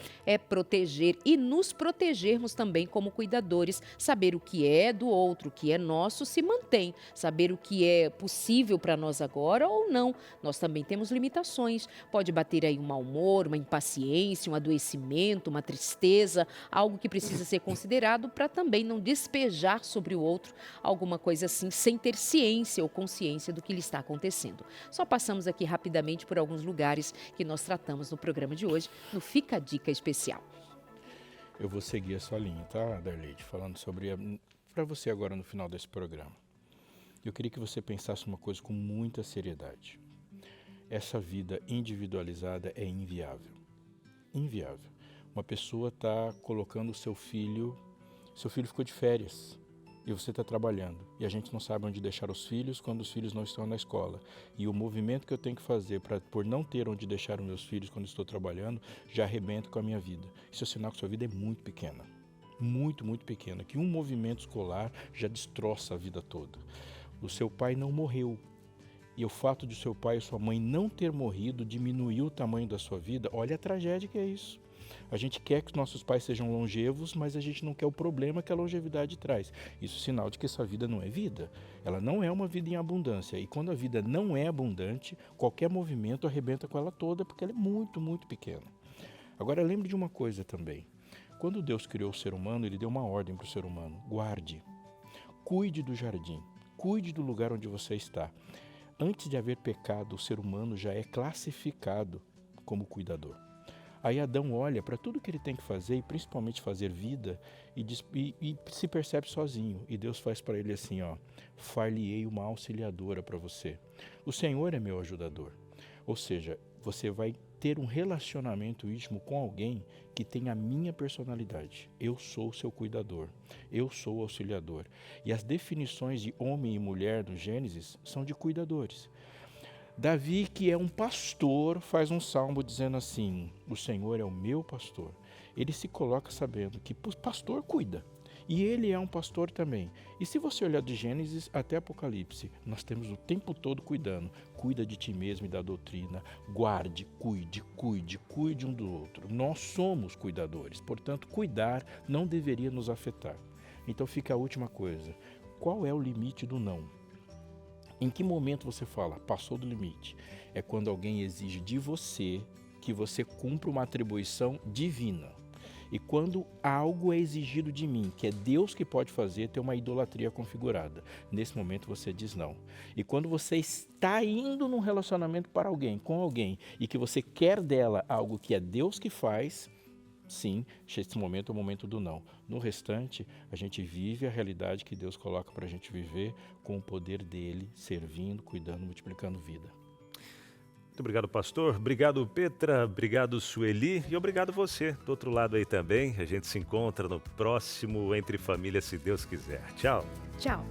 proteger e nos protegermos também como cuidadores, saber o que é do outro, o que é nosso se mantém, saber o que é possível para nós agora agora ou não. Nós também temos limitações. Pode bater aí um mau humor, uma impaciência, um adoecimento, uma tristeza, algo que precisa ser considerado para também não despejar sobre o outro alguma coisa assim, sem ter ciência ou consciência do que lhe está acontecendo. Só passamos aqui rapidamente por alguns lugares que nós tratamos no programa de hoje, no Fica a Dica Especial. Eu vou seguir a sua linha, tá, Darleide? Falando sobre para você agora no final desse programa. Eu queria que você pensasse uma coisa com muita seriedade. Essa vida individualizada é inviável. Inviável. Uma pessoa está colocando o seu filho ficou de férias e você está trabalhando. E a gente não sabe onde deixar os filhos quando os filhos não estão na escola. E o movimento que eu tenho que fazer por não ter onde deixar os meus filhos quando estou trabalhando, já arrebenta com a minha vida. Isso é sinal que sua vida é muito pequena. Muito, muito pequena. Que um movimento escolar já destroça a vida toda. O seu pai não morreu. E o fato de seu pai e sua mãe não ter morrido diminuiu o tamanho da sua vida. Olha a tragédia que é isso. A gente quer que nossos pais sejam longevos, mas a gente não quer o problema que a longevidade traz. Isso é sinal de que essa vida não é vida. Ela não é uma vida em abundância. E quando a vida não é abundante, qualquer movimento arrebenta com ela toda, porque ela é muito, muito pequena. Agora lembre de uma coisa também. Quando Deus criou o ser humano, Ele deu uma ordem para o ser humano. Guarde, cuide do jardim, cuide do lugar onde você está. Antes de haver pecado, o ser humano já é classificado como cuidador. Aí Adão olha para tudo que ele tem que fazer, e principalmente fazer vida, e se percebe sozinho. E Deus faz para ele assim, far-lhe-ei uma auxiliadora para você. O Senhor é meu ajudador. Ou seja, você vai ter um relacionamento íntimo com alguém que tem a minha personalidade. Eu sou o seu cuidador. Eu sou o auxiliador. E as definições de homem e mulher do Gênesis são de cuidadores. Davi, que é um pastor, faz um salmo dizendo assim, o Senhor é o meu pastor. Ele se coloca sabendo que o pastor cuida. E ele é um pastor também. E se você olhar de Gênesis até Apocalipse, nós temos o tempo todo cuidando. Cuida de ti mesmo e da doutrina. Guarde, cuide um do outro. Nós somos cuidadores. Portanto, cuidar não deveria nos afetar. Então fica a última coisa. Qual é o limite do não? Em que momento você fala, passou do limite? É quando alguém exige de você que você cumpra uma atribuição divina. E quando algo é exigido de mim, que é Deus que pode fazer, tem uma idolatria configurada. Nesse momento você diz não. E quando você está indo num relacionamento com alguém, e que você quer dela algo que é Deus que faz, sim, esse momento é o momento do não. No restante, a gente vive a realidade que Deus coloca para a gente viver com o poder dele, servindo, cuidando, multiplicando vida. Muito obrigado, pastor. Obrigado, Petra. Obrigado, Sueli. E obrigado você, do outro lado aí também. A gente se encontra no próximo Entre Família, se Deus quiser. Tchau. Tchau.